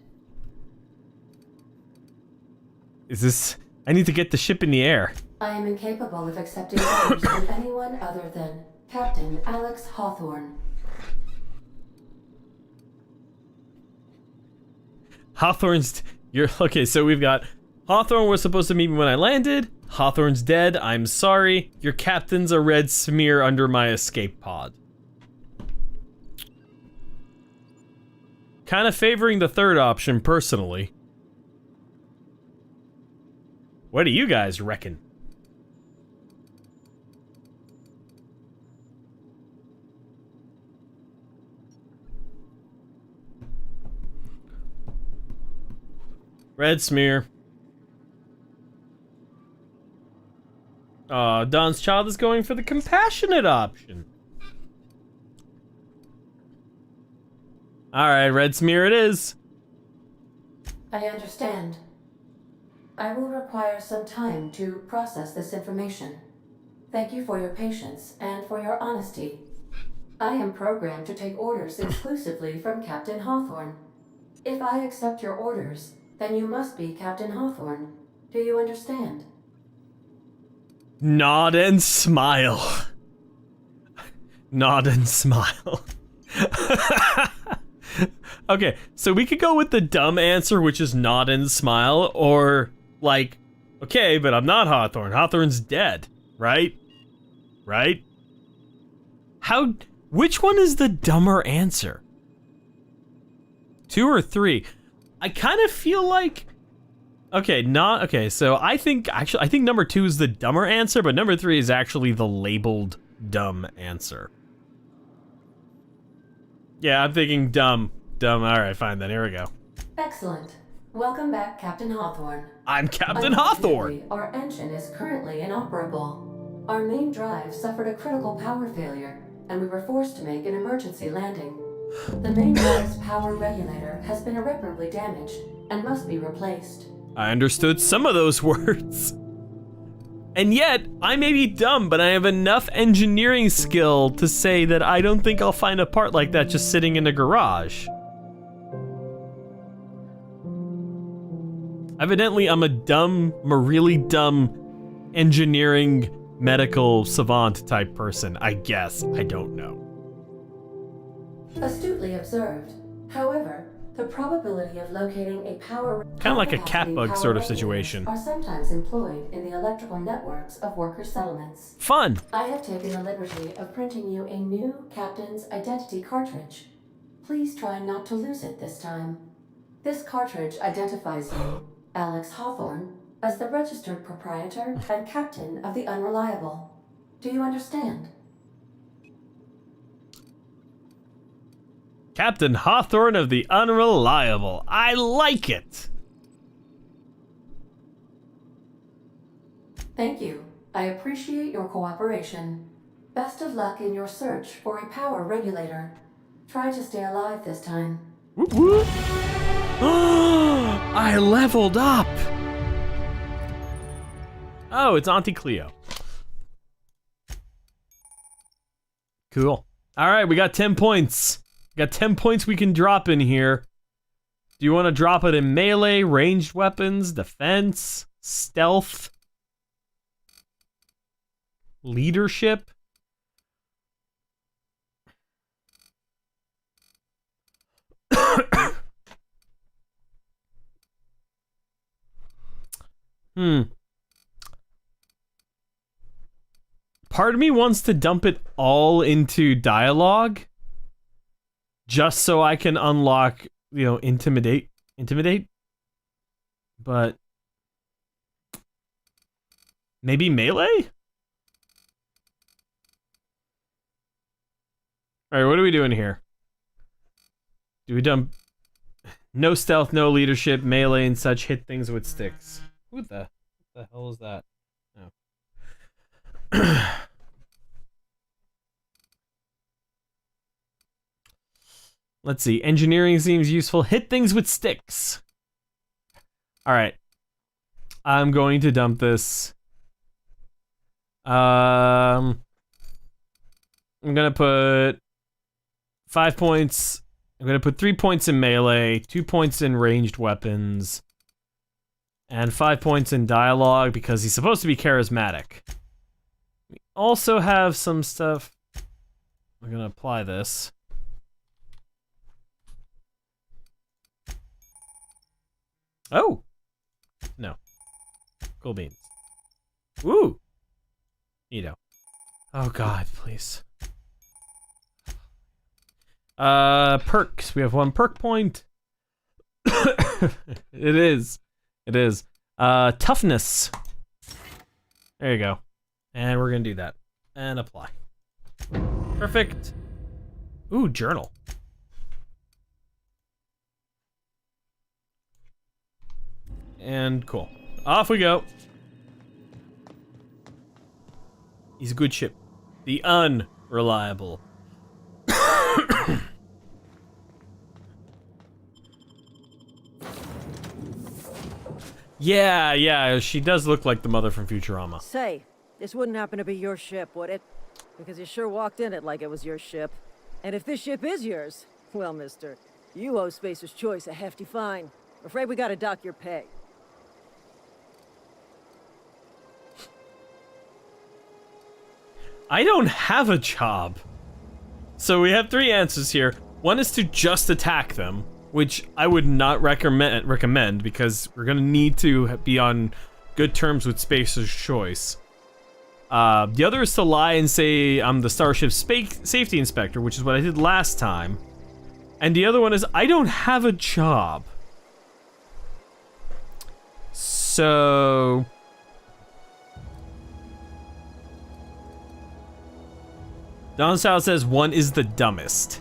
Is this... I need to get the ship in the air. I am incapable of accepting orders from anyone other than Captain Alex Hawthorne. Hawthorne's... You're... Okay, so we've got... Hawthorne was supposed to meet me when I landed. Hawthorne's dead. I'm sorry. Your captain's a red smear under my escape pod. Kind of favoring the third option, personally. What do you guys reckon? Red smear. Don's child is going for the compassionate option. Alright, red smear it is. I understand. I will require some time to process this information. Thank you for your patience and for your honesty. I am programmed to take orders exclusively from Captain Hawthorne. If I accept your orders, then you must be Captain Hawthorne. Do you understand? Nod and smile. Nod and smile. Okay, so we could go with the dumb answer, which is nod and smile, or like, okay, but I'm not Hawthorne. Hawthorne's dead, right? Right? Which one is the dumber answer? 2 or 3? I kind of feel like, okay, so I think number 2 is the dumber answer, but number 3 is actually the labeled dumb answer. Yeah, I'm thinking dumb. Alright, fine then, here we go. Excellent. Welcome back, Captain Hawthorne. I'm Captain Hawthorne! Our engine is currently inoperable. Our main drive suffered a critical power failure, and we were forced to make an emergency landing. The main drive's power regulator has been irreparably damaged and must be replaced. I understood some of those words. And yet, I may be dumb, but I have enough engineering skill to say that I don't think I'll find a part like that just sitting in a garage. Evidently, I'm a really dumb engineering medical savant type person, I guess. I don't know. Astutely observed. However, the probability of locating a power... Kind of like a cat bug sort of situation. ...are sometimes employed in the electrical networks of worker settlements. Fun! I have taken the liberty of printing you a new Captain's Identity cartridge. Please try not to lose it this time. This cartridge identifies you, Alex Hawthorne, as the registered proprietor and captain of the Unreliable. Do you understand? Captain Hawthorne of the Unreliable. I like it! Thank you. I appreciate your cooperation. Best of luck in your search for a power regulator. Try to stay alive this time. Whoop whoop! I leveled up! Oh, it's Auntie Cleo. Cool. Alright, we got 10 points. We got 10 points we can drop in here. Do you want to drop it in melee, ranged weapons, defense, stealth, leadership? Part of me wants to dump it all into dialogue, just so I can unlock, you know, intimidate, but maybe melee? All right, what are we doing here? Do we dump no stealth, no leadership, melee and such, hit things with sticks? Who the hell is that? Oh. Let's see. Engineering seems useful. Hit things with sticks. All right. I'm going to dump this. I'm gonna put 5 points. I'm gonna put 3 points in melee, 2 points in ranged weapons. And 5 points in dialogue because he's supposed to be charismatic. We also have some stuff. We're gonna apply this. Oh! No. Cool beans. Woo! Neato. Oh god, please. Perks. We have 1 perk point. It is. It is. Toughness. There you go. And we're gonna do that. And apply. Perfect. Ooh, journal. And cool. Off we go. He's a good ship. The unreliable. Yeah, she does look like the mother from Futurama. Say, this wouldn't happen to be your ship, would it? Because you sure walked in it like it was your ship. And if this ship is yours, well, mister, you owe Spacer's Choice a hefty fine. Afraid we gotta dock your pay. I don't have a job. So we have 3 answers here. One is to just attack them, which I would not recommend because we're gonna need to be on good terms with Spacer's Choice. The other is to lie and say I'm the starship's safety inspector, which is what I did last time. And the other one is I don't have a job. So... Don Sal says 1 is the dumbest.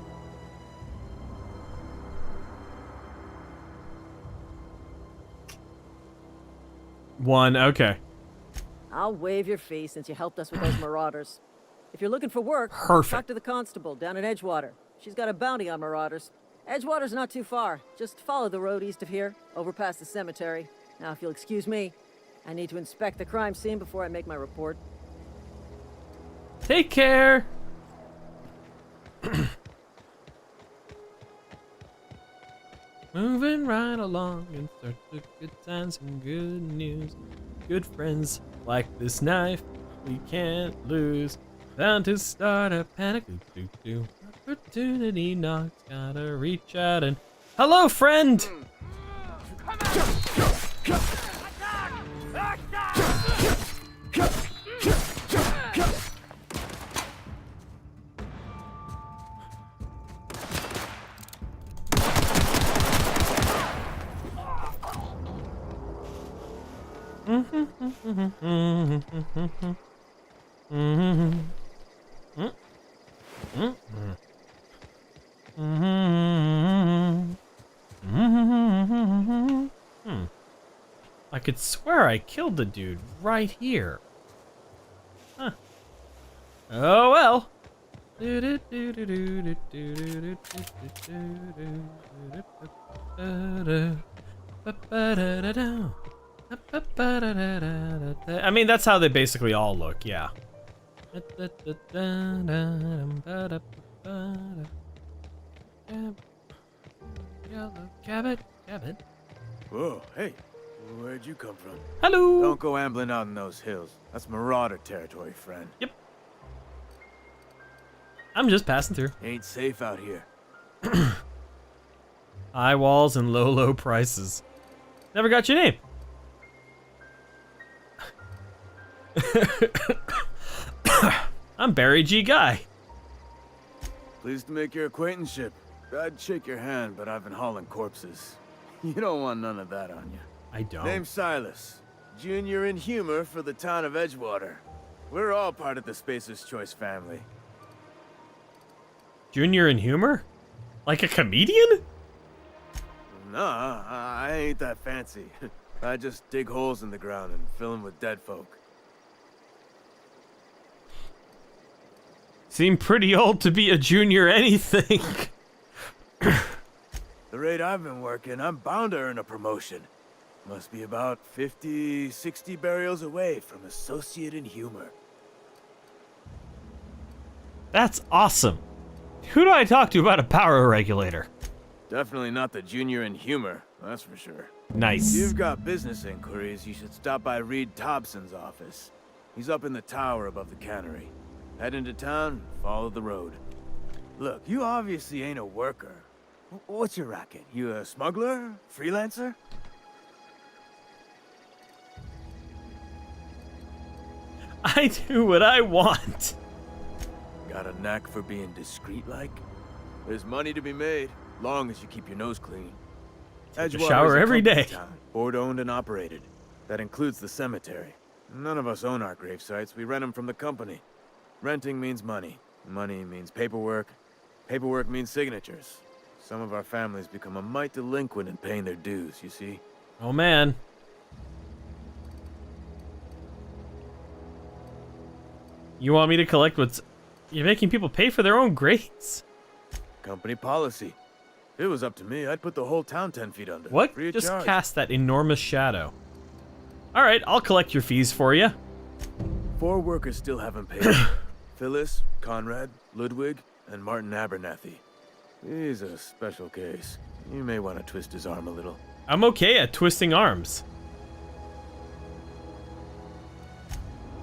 1, okay. I'll waive your fee since you helped us with those marauders. If you're looking for work, Perfect. talk to the constable down in Edgewater. She's got a bounty on marauders. Edgewater's not too far. Just follow the road east of here, over past the cemetery. Now, if you'll excuse me, I need to inspect the crime scene before I make my report. Take care. Moving right along in search of good times and good news. Good friends like this knife we can't lose. Bound to start a panic. Do. Opportunity knocks, gotta reach out and hello, friend. I could swear I killed the dude right here. Huh. Oh well. I mean, that's how they basically all look, yeah. Yellow cabot. Whoa, hey, where'd you come from? Hello. Don't go ambling out in those hills. That's marauder territory, friend. Yep. I'm just passing through. Ain't safe out here. High walls and low prices. Never got your name. I'm Barry G. Guy. Pleased to make your acquaintanceship. I'd shake your hand, but I've been hauling corpses. You don't want none of that on you. I don't. Name's Silas. Junior in humor for the town of Edgewater. We're all part of the Spacer's Choice family. Junior in humor? Like a comedian? Nah, I ain't that fancy. I just dig holes in the ground and fill them with dead folk. Seem pretty old to be a junior anything. The rate I've been working, I'm bound to earn a promotion. Must be about 50, 60 burials away from associate in humor. That's awesome. Who do I talk to about a power regulator? Definitely not the junior in humor. that's for sure. Nice. If you've got business inquiries, you should stop by Reed Thompson's office. He's up in the tower above the cannery. Head into town, follow the road. Look, you obviously ain't a worker. What's your racket? You a smuggler? Freelancer? I do what I want. Got a knack for being discreet-like? There's money to be made, long as you keep your nose clean. Take a shower every day. Board-owned and operated. That includes the cemetery. None of us own our grave sites. We rent them from the company. Renting means money. Money means paperwork. Paperwork means signatures. Some of our families become a mite delinquent in paying their dues, you see? Oh, man. You want me to collect what's... You're making people pay for their own graves. Company policy. If it was up to me, I'd put the whole town 10 feet under. What? Free of Just charge. cast that enormous shadow. Alright, I'll collect your fees for you. 4 workers still haven't paid. Phyllis, Conrad, Ludwig, and Martin Abernathy. He's a special case. You may want to twist his arm a little. I'm okay at twisting arms.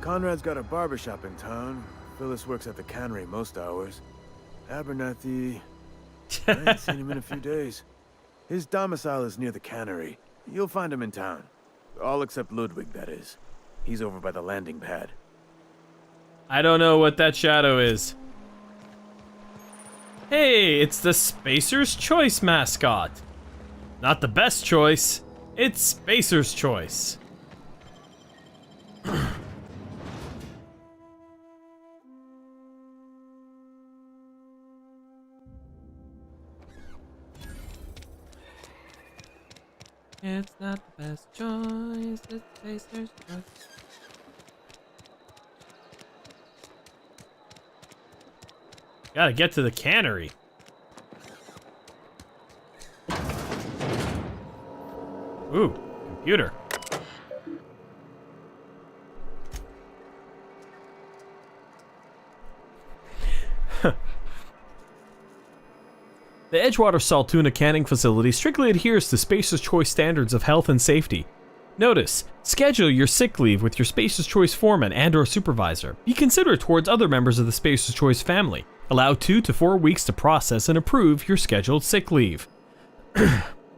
Conrad's got a barbershop in town. Phyllis works at the cannery most hours. Abernathy... I ain't seen him in a few days. His domicile is near the cannery. You'll find him in town. All except Ludwig, that is. He's over by the landing pad. I don't know what that shadow is. Hey, it's the Spacer's Choice mascot. Not the best choice. It's Spacer's Choice. It's not the best choice, it's Spacer's Choice. Gotta get to the cannery. Ooh, computer. The Edgewater Saltuna canning facility strictly adheres to Spacer's Choice standards of health and safety. Notice, schedule your sick leave with your Spacer's Choice foreman and/or supervisor. Be considerate towards other members of the Spacer's Choice family. Allow 2 to 4 weeks to process and approve your scheduled sick leave.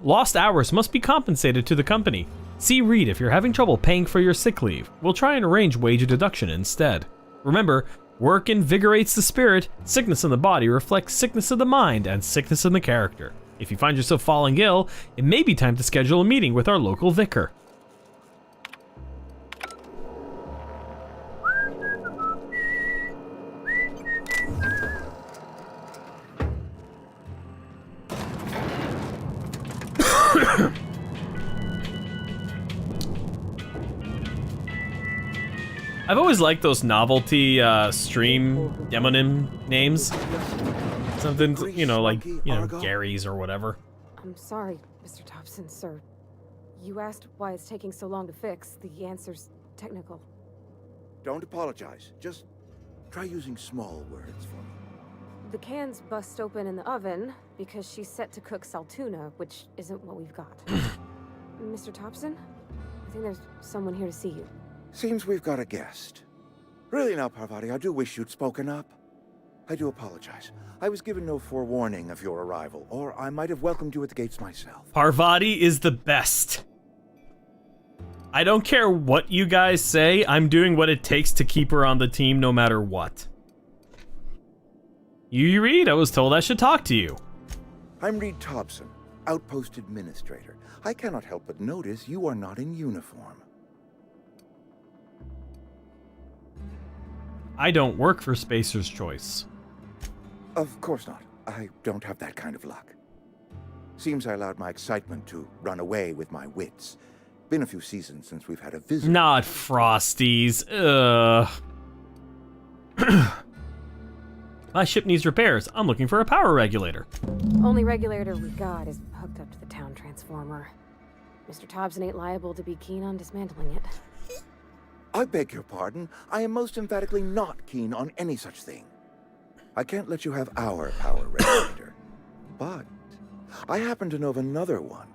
Lost hours must be compensated to the company. See Reed if you're having trouble paying for your sick leave. We'll try and arrange wage deduction instead. Remember, work invigorates the spirit, sickness in the body reflects sickness of the mind and sickness in the character. If you find yourself falling ill, it may be time to schedule a meeting with our local vicar. I've always liked those novelty stream demonym names. Something, Gary's or whatever. I'm sorry, Mr. Thompson, sir. You asked why it's taking so long to fix. The answer's technical. Don't apologize. Just try using small words for me. The cans bust open in the oven because she's set to cook saltuna, which isn't what we've got. Mr. Thompson? I think there's someone here to see you. Seems we've got a guest. Really now, Parvati, I do wish you'd spoken up. I do apologize. I was given no forewarning of your arrival, or I might have welcomed you at the gates myself. Parvati is the best. I don't care what you guys say, I'm doing what it takes to keep her on the team no matter what. You Reed, I was told I should talk to you. I'm Reed Thompson, Outpost Administrator. I cannot help but notice you are not in uniform. I don't work for Spacer's Choice. Of course not. I don't have that kind of luck. Seems I allowed my excitement to run away with my wits. Been a few seasons since we've had a visit. Not Frosties. Ugh. My ship needs repairs. I'm looking for a power regulator. Only regulator we got is hooked up to the town transformer. Mr. Thompson ain't liable to be keen on dismantling it. I beg your pardon. I am most emphatically not keen on any such thing. I can't let you have our power regulator. But I happen to know of another one.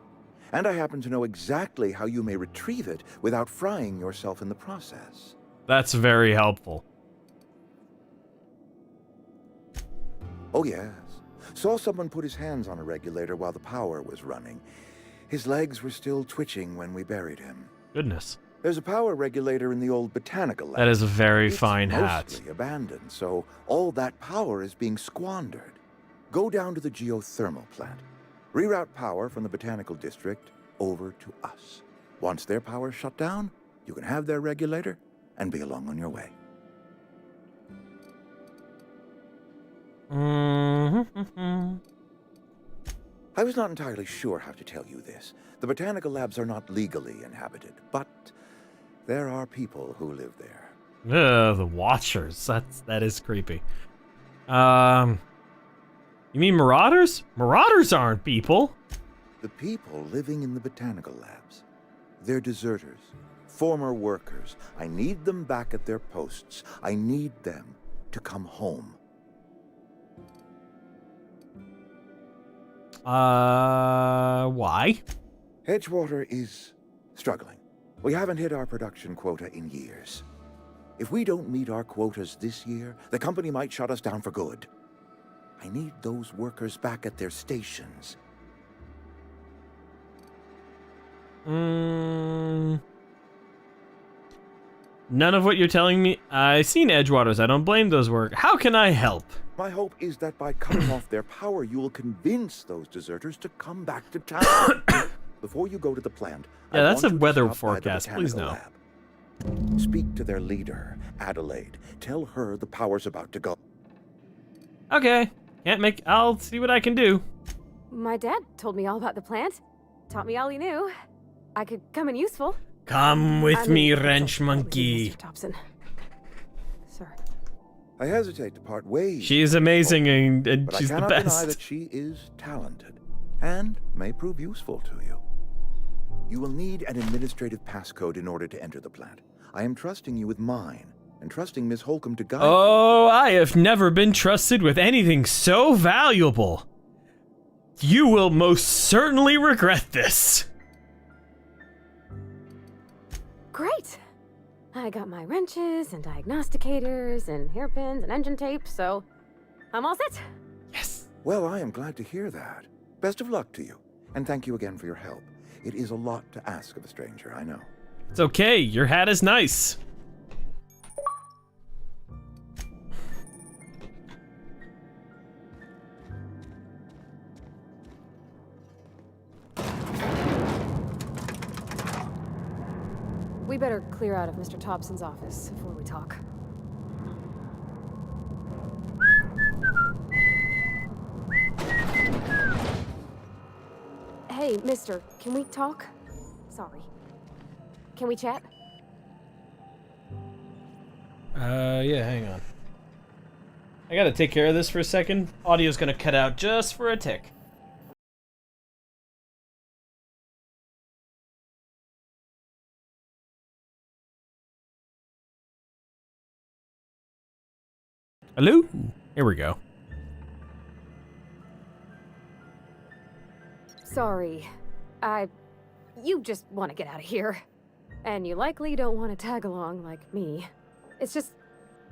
And I happen to know exactly how you may retrieve it without frying yourself in the process. That's very helpful. Oh yes. Saw someone put his hands on a regulator while the power was running. His legs were still twitching when we buried him. Goodness. There's a power regulator in the old botanical lab. That is a very It's fine hat. mostly abandoned, so all that power is being squandered. Go down to the geothermal plant. Reroute power from the botanical district over to us. Once their power's shut down, you can have their regulator and be along on your way. I was not entirely sure how to tell you this. The botanical labs are not legally inhabited, but there are people who live there. The Watchers. That is creepy. You mean Marauders? Marauders aren't people. The people living in the botanical labs. They're deserters, former workers. I need them back at their posts. I need them to come home. Why? Edgewater is struggling. We haven't hit our production quota in years. If we don't meet our quotas this year, the company might shut us down for good. I need those workers back at their stations. None of what you're telling me. I've seen Edgewaters. I don't blame those workers. How can I help? My hope is that by cutting off their power, you will convince those deserters to come back to town. Before you go to the plant, Yeah, that's a want you to weather stop by the forecast. Please botanical no. lab. Speak to their leader, Adelaide. Tell her the power's about to go. Okay. I'll see what I can do. My dad told me all about the plant. Taught me all he knew. I could come in useful. Come with me, wrench monkey. Mr. Thompson. Sir. I hesitate to part ways. She is amazing and but she's I the cannot best. deny that she is talented and may prove useful to you. You will need an administrative passcode in order to enter the plant. I am trusting you with mine and trusting Miss Holcomb to guide you. Oh, I have never been trusted with anything so valuable. You will most certainly regret this. Great. I got my wrenches and diagnosticators and hairpins and engine tape, so I'm all set. Yes. Well, I am glad to hear that. Best of luck to you, and thank you again for your help. It is a lot to ask of a stranger, I know. It's okay. Your hat is nice. We better clear out of Mr. Thompson's office before we talk. Hey, mister, can we talk? Sorry. Can we chat? Yeah, hang on. I gotta take care of this for a second. Audio's gonna cut out just for a tick. Hello? Here we go. Sorry. You just want to get out of here. And you likely don't want to tag along like me. It's just,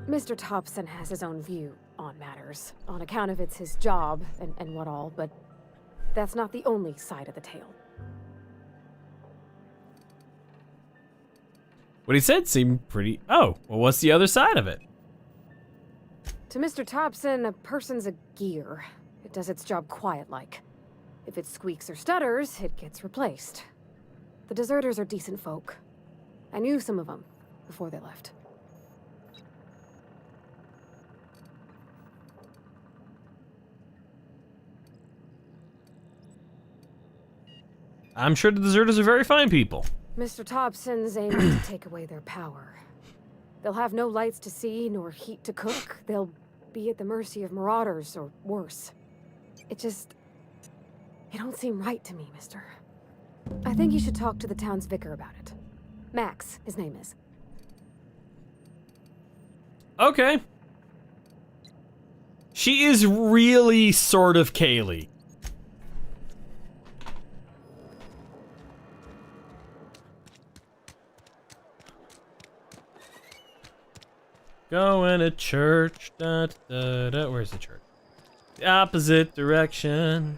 Mr. Thompson has his own view on matters, on account of it's his job and what all, but that's not the only side of the tale. What he said seemed pretty... Oh, well, what's the other side of it? To Mr. Thompson, a person's a gear. It does its job quiet-like. If it squeaks or stutters, it gets replaced. The deserters are decent folk. I knew some of them before they left. I'm sure the deserters are very fine people. Mr. Thompson's aiming to take away their power. They'll have no lights to see, nor heat to cook. They'll be at the mercy of marauders, or worse. It don't seem right to me, mister. I think you should talk to the town's vicar about it. Max, his name is. Okay. She is really sort of Kaylee. Going to church. Da, da, da. Where's the church? The opposite direction.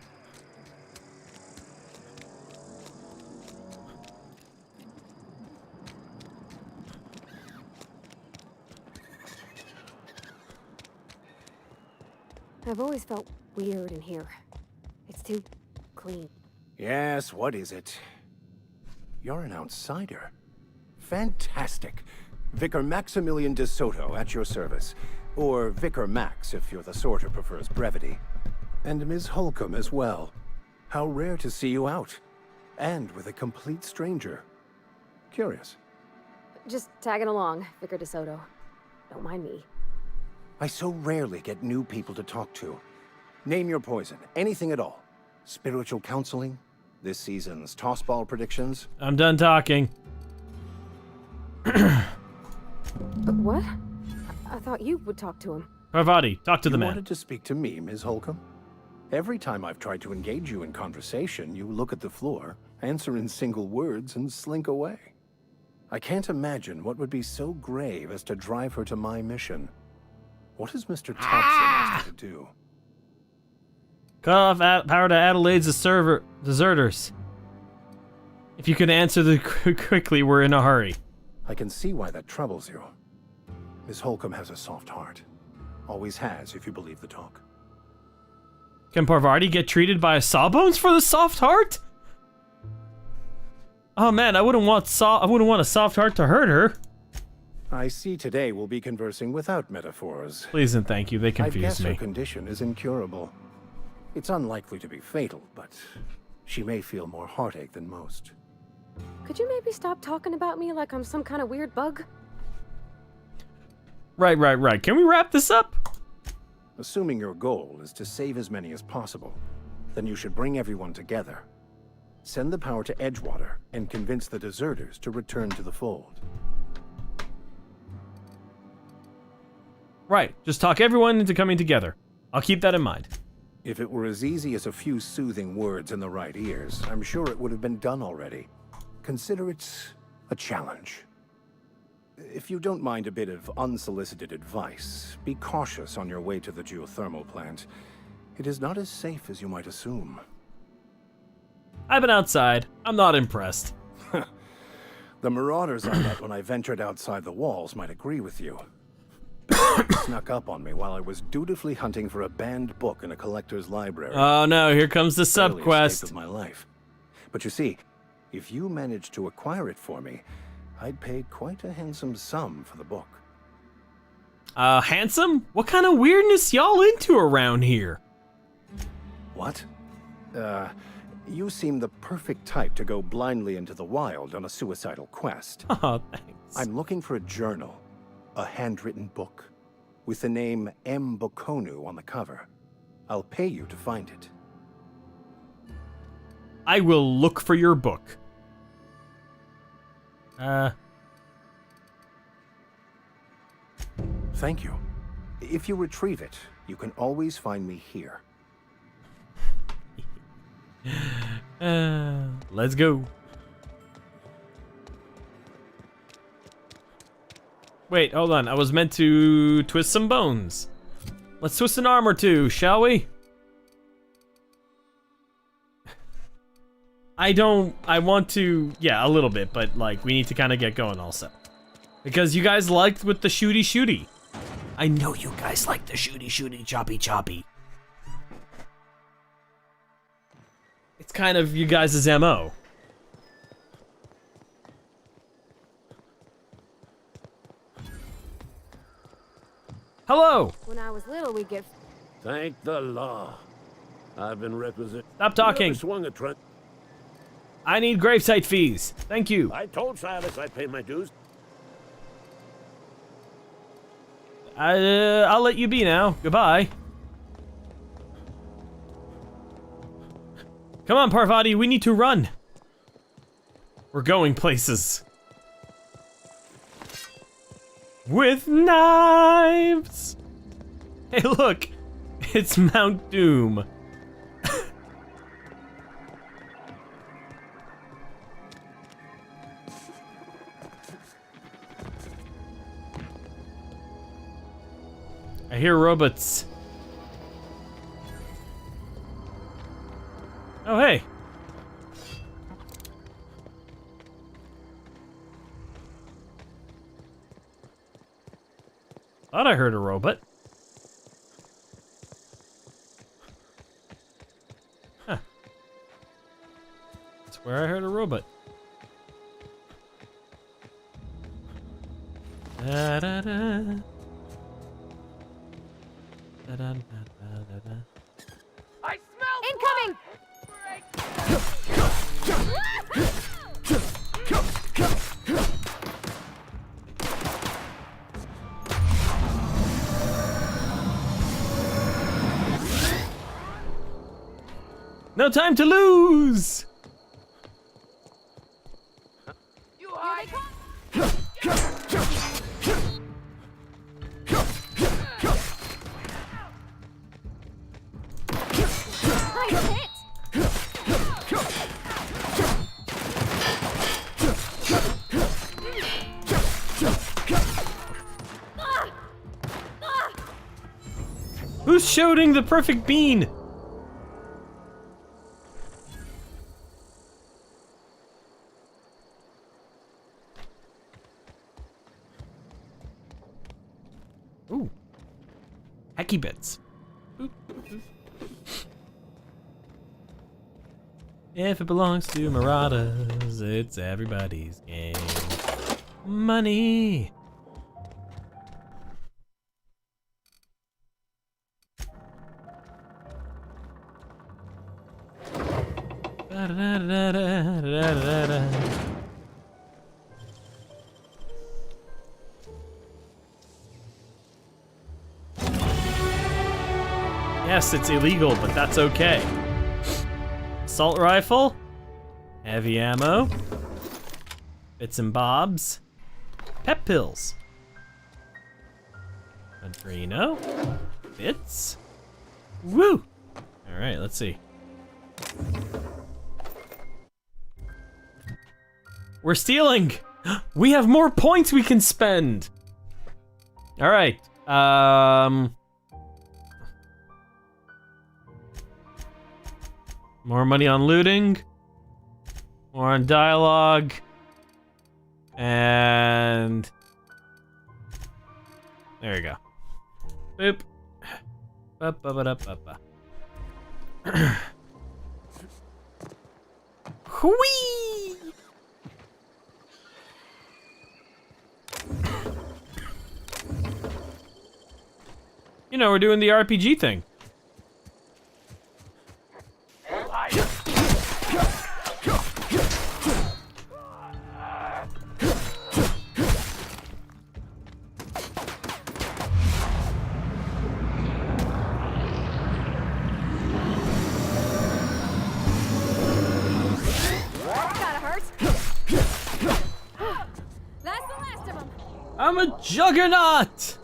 I've always felt weird in here. It's too clean. Yes, what is it? You're an outsider. Fantastic. Vicar Maximilian de Soto at your service. Or Vicar Max, if you're the sort who prefers brevity. And Ms. Holcomb as well. How rare to see you out. And with a complete stranger. Curious. Just tagging along, Vicar DeSoto. Don't mind me. I so rarely get new people to talk to. Name your poison, anything at all. Spiritual counseling, this season's tossball predictions. I'm done talking. What? I thought you would talk to him. Parvati, talk to the You man. wanted to speak to me, Ms. Holcomb? Every time I've tried to engage you in conversation, you look at the floor, answer in single words, and slink away. I can't imagine what would be so grave as to drive her to my mission. What has Mr. Thompson asked her to do? Cut off power to Adelaide's deserters. If you could answer quickly, we're in a hurry. I can see why that troubles you. Miss Holcomb has a soft heart. Always has, if you believe the talk. Can Parvati get treated by a Sawbones for the soft heart? Oh man, I wouldn't want a soft heart to hurt her. I see today we'll be conversing without metaphors. Please and thank you, they confuse I guess me. her condition is incurable. It's unlikely to be fatal, but she may feel more heartache than most. Could you maybe stop talking about me like I'm some kind of weird bug? Right. Can we wrap this up? Assuming your goal is to save as many as possible, then you should bring everyone together. Send the power to Edgewater and convince the deserters to return to the fold. Right, just talk everyone into coming together. I'll keep that in mind. If it were as easy as a few soothing words in the right ears, I'm sure it would have been done already. Consider it a challenge. If you don't mind a bit of unsolicited advice, be cautious on your way to the geothermal plant. It is not as safe as you might assume. I've been outside. I'm not impressed. The marauders I met when I ventured outside the walls might agree with you. Snuck up on me while I was dutifully hunting for a banned book in a collector's library. Oh no, here comes the Barely subquest. escaped with my life. But you see, if you managed to acquire it for me, I'd pay quite a handsome sum for the book. Handsome? What kind of weirdness y'all into around here? What? You seem the perfect type to go blindly into the wild on a suicidal quest. Oh, thanks. I'm looking for a journal, a handwritten book, with the name M. Bokonu on the cover. I'll pay you to find it. I will look for your book. Thank you. If you retrieve it, you can always find me here. Let's go. Wait, hold on. I was meant to twist some bones. Let's twist an arm or two, shall we? I want to, yeah, a little bit, but like, we need to kind of get going also. Because you guys liked with the shooty. I know you guys like the shooty, choppy. It's kind of you guys' MO. Hello! When I was little, we'd get... Thank the law. I've been requisite. Stop talking. Never swung a trunk. I need gravesite fees. Thank you. I told Silas I'd pay my dues. I'll let you be now. Goodbye. Come on, Parvati, we need to run. We're going places. With knives! Hey, look! It's Mount Doom. I hear robots. Oh, hey. Thought I heard a robot. Huh. That's where I heard a robot. Da, da, da. Da, da, da, da, da. I smell incoming! No time to lose! You hide. Who's shooting the perfect bean? Ooh. Hacky bits. Boop, boop, boop. If it belongs to Marauders, it's everybody's game. Money. Yes, it's illegal, but that's okay. Assault rifle, heavy ammo, bits and bobs, pep pills, Adreno, bits. Woo! All right, let's see. We're stealing. We have more points we can spend. All right. More money on looting. More on dialogue. And there you go. Boop. Ba-ba-ba-da-ba-ba. Whee! You know, we're doing the RPG thing. I'm a juggernaut!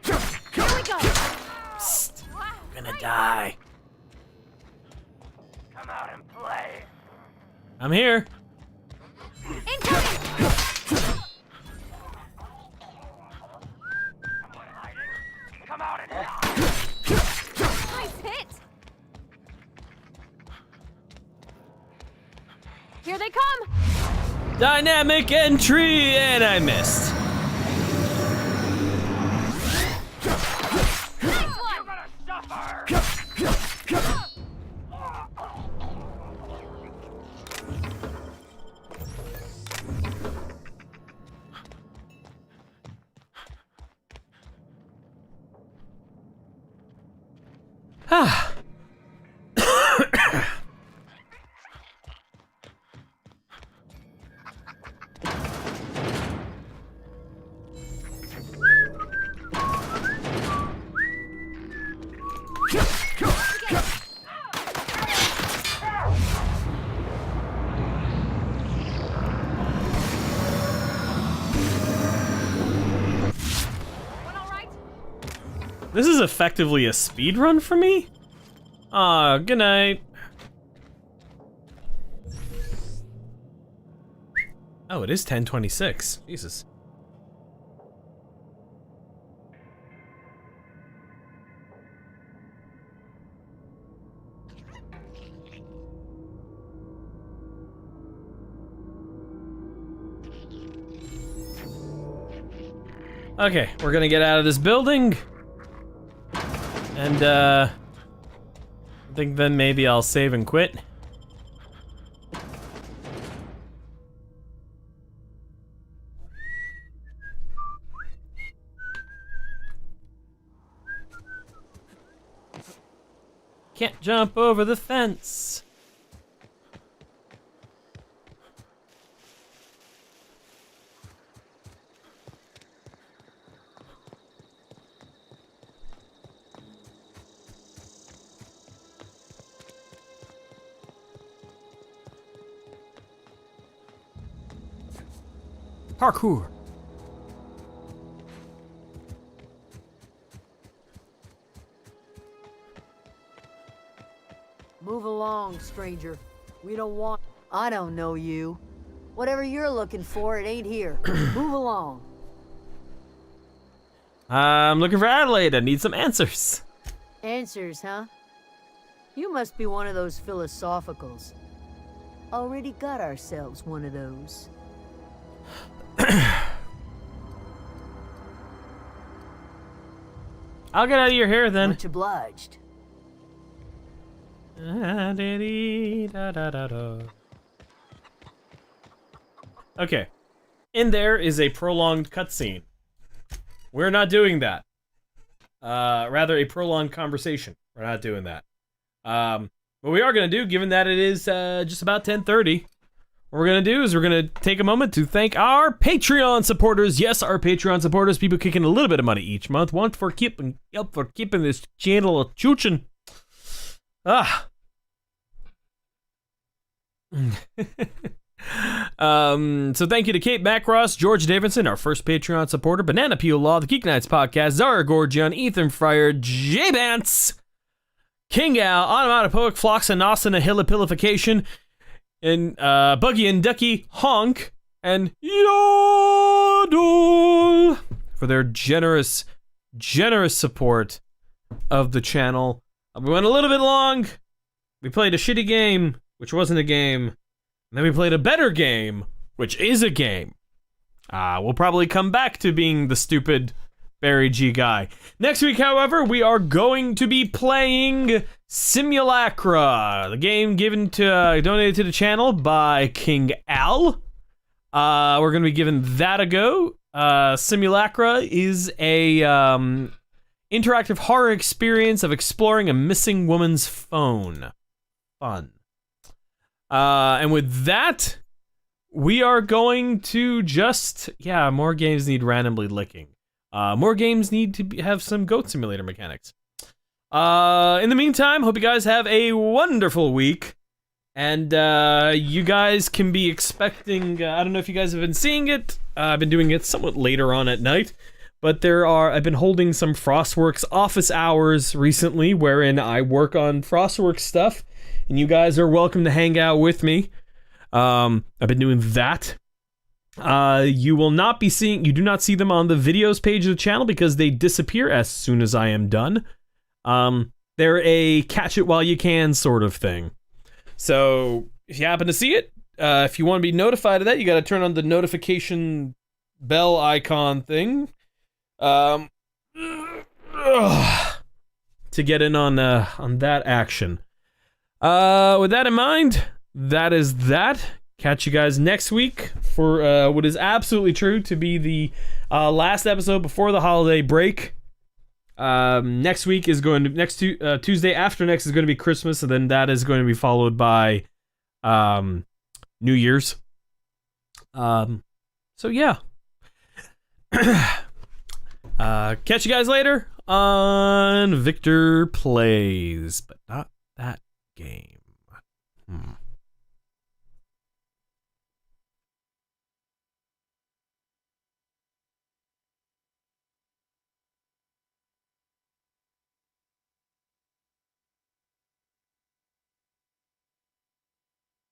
Here we go! Psst. You're gonna die. Come out and play. I'm here. Incoming! Come out and Nice hit! Here they come! Dynamic entry, and I missed. Nice one! You're gonna suffer. Ah. This is effectively a speed run for me? Ah, good night. Oh, it is 10:26. Jesus. Okay, we're gonna get out of this building. And, I think then maybe I'll save and quit. Can't jump over the fence. Parkour. Move along, stranger. We don't want... I don't know you. Whatever you're looking for, it ain't here. Move along. I'm looking for Adelaide. I need some answers. Answers, huh? You must be one of those philosophicals. Already got ourselves one of those. I'll get out of your hair then. Much obliged. Okay. In there is a prolonged cutscene. We're not doing that. Rather a prolonged conversation. We're not doing that. What we are going to do, given that it is just about 10:30, what we're going to do is we're going to take a moment to thank our Patreon supporters. Yes, our Patreon supporters, people kicking a little bit of money each month. One for keeping this channel a chooching. Ah. So thank you to Kate Macross, George Davidson, our first Patreon supporter, Banana Peel Law, the Geek Nights Podcast, Zara Gorgion, Ethan Fryer, J Bance, King Al, Onomatopoeic, Phlox and Austin, Ahilipilification, and Buggy and Ducky, Honk, and Yodel for their generous support of the channel. We went a little bit long. We played a shitty game, which wasn't a game. And then we played a better game, which is a game. We'll probably come back to being the stupid Barry G guy. Next week, however, we are going to be playing Simulacra, the game donated to the channel by King Al. We're going to be giving that a go. Simulacra is a interactive horror experience of exploring a missing woman's phone. Fun. And with that, we are going to more games need randomly licking. More games need to have some Goat Simulator mechanics. In the meantime, hope you guys have a wonderful week. And you guys can be expecting, I don't know if you guys have been seeing it. I've been doing it somewhat later on at night. But I've been holding some Frostworks office hours recently, wherein I work on Frostworks stuff. And you guys are welcome to hang out with me. I've been doing that. You do not see them on the videos page of the channel because they disappear as soon as I am done. They're a catch it while you can sort of thing. So if you happen to see it, if you want to be notified of that, you got to turn on the notification bell icon thing. To get in on that action. With that in mind, that is that. Catch you guys next week for what is absolutely true to be the last episode before the holiday break. Next week is going to Tuesday after next is going to be Christmas, and then that is going to be followed by New Year's. So yeah. Catch you guys later on Victor Plays, but not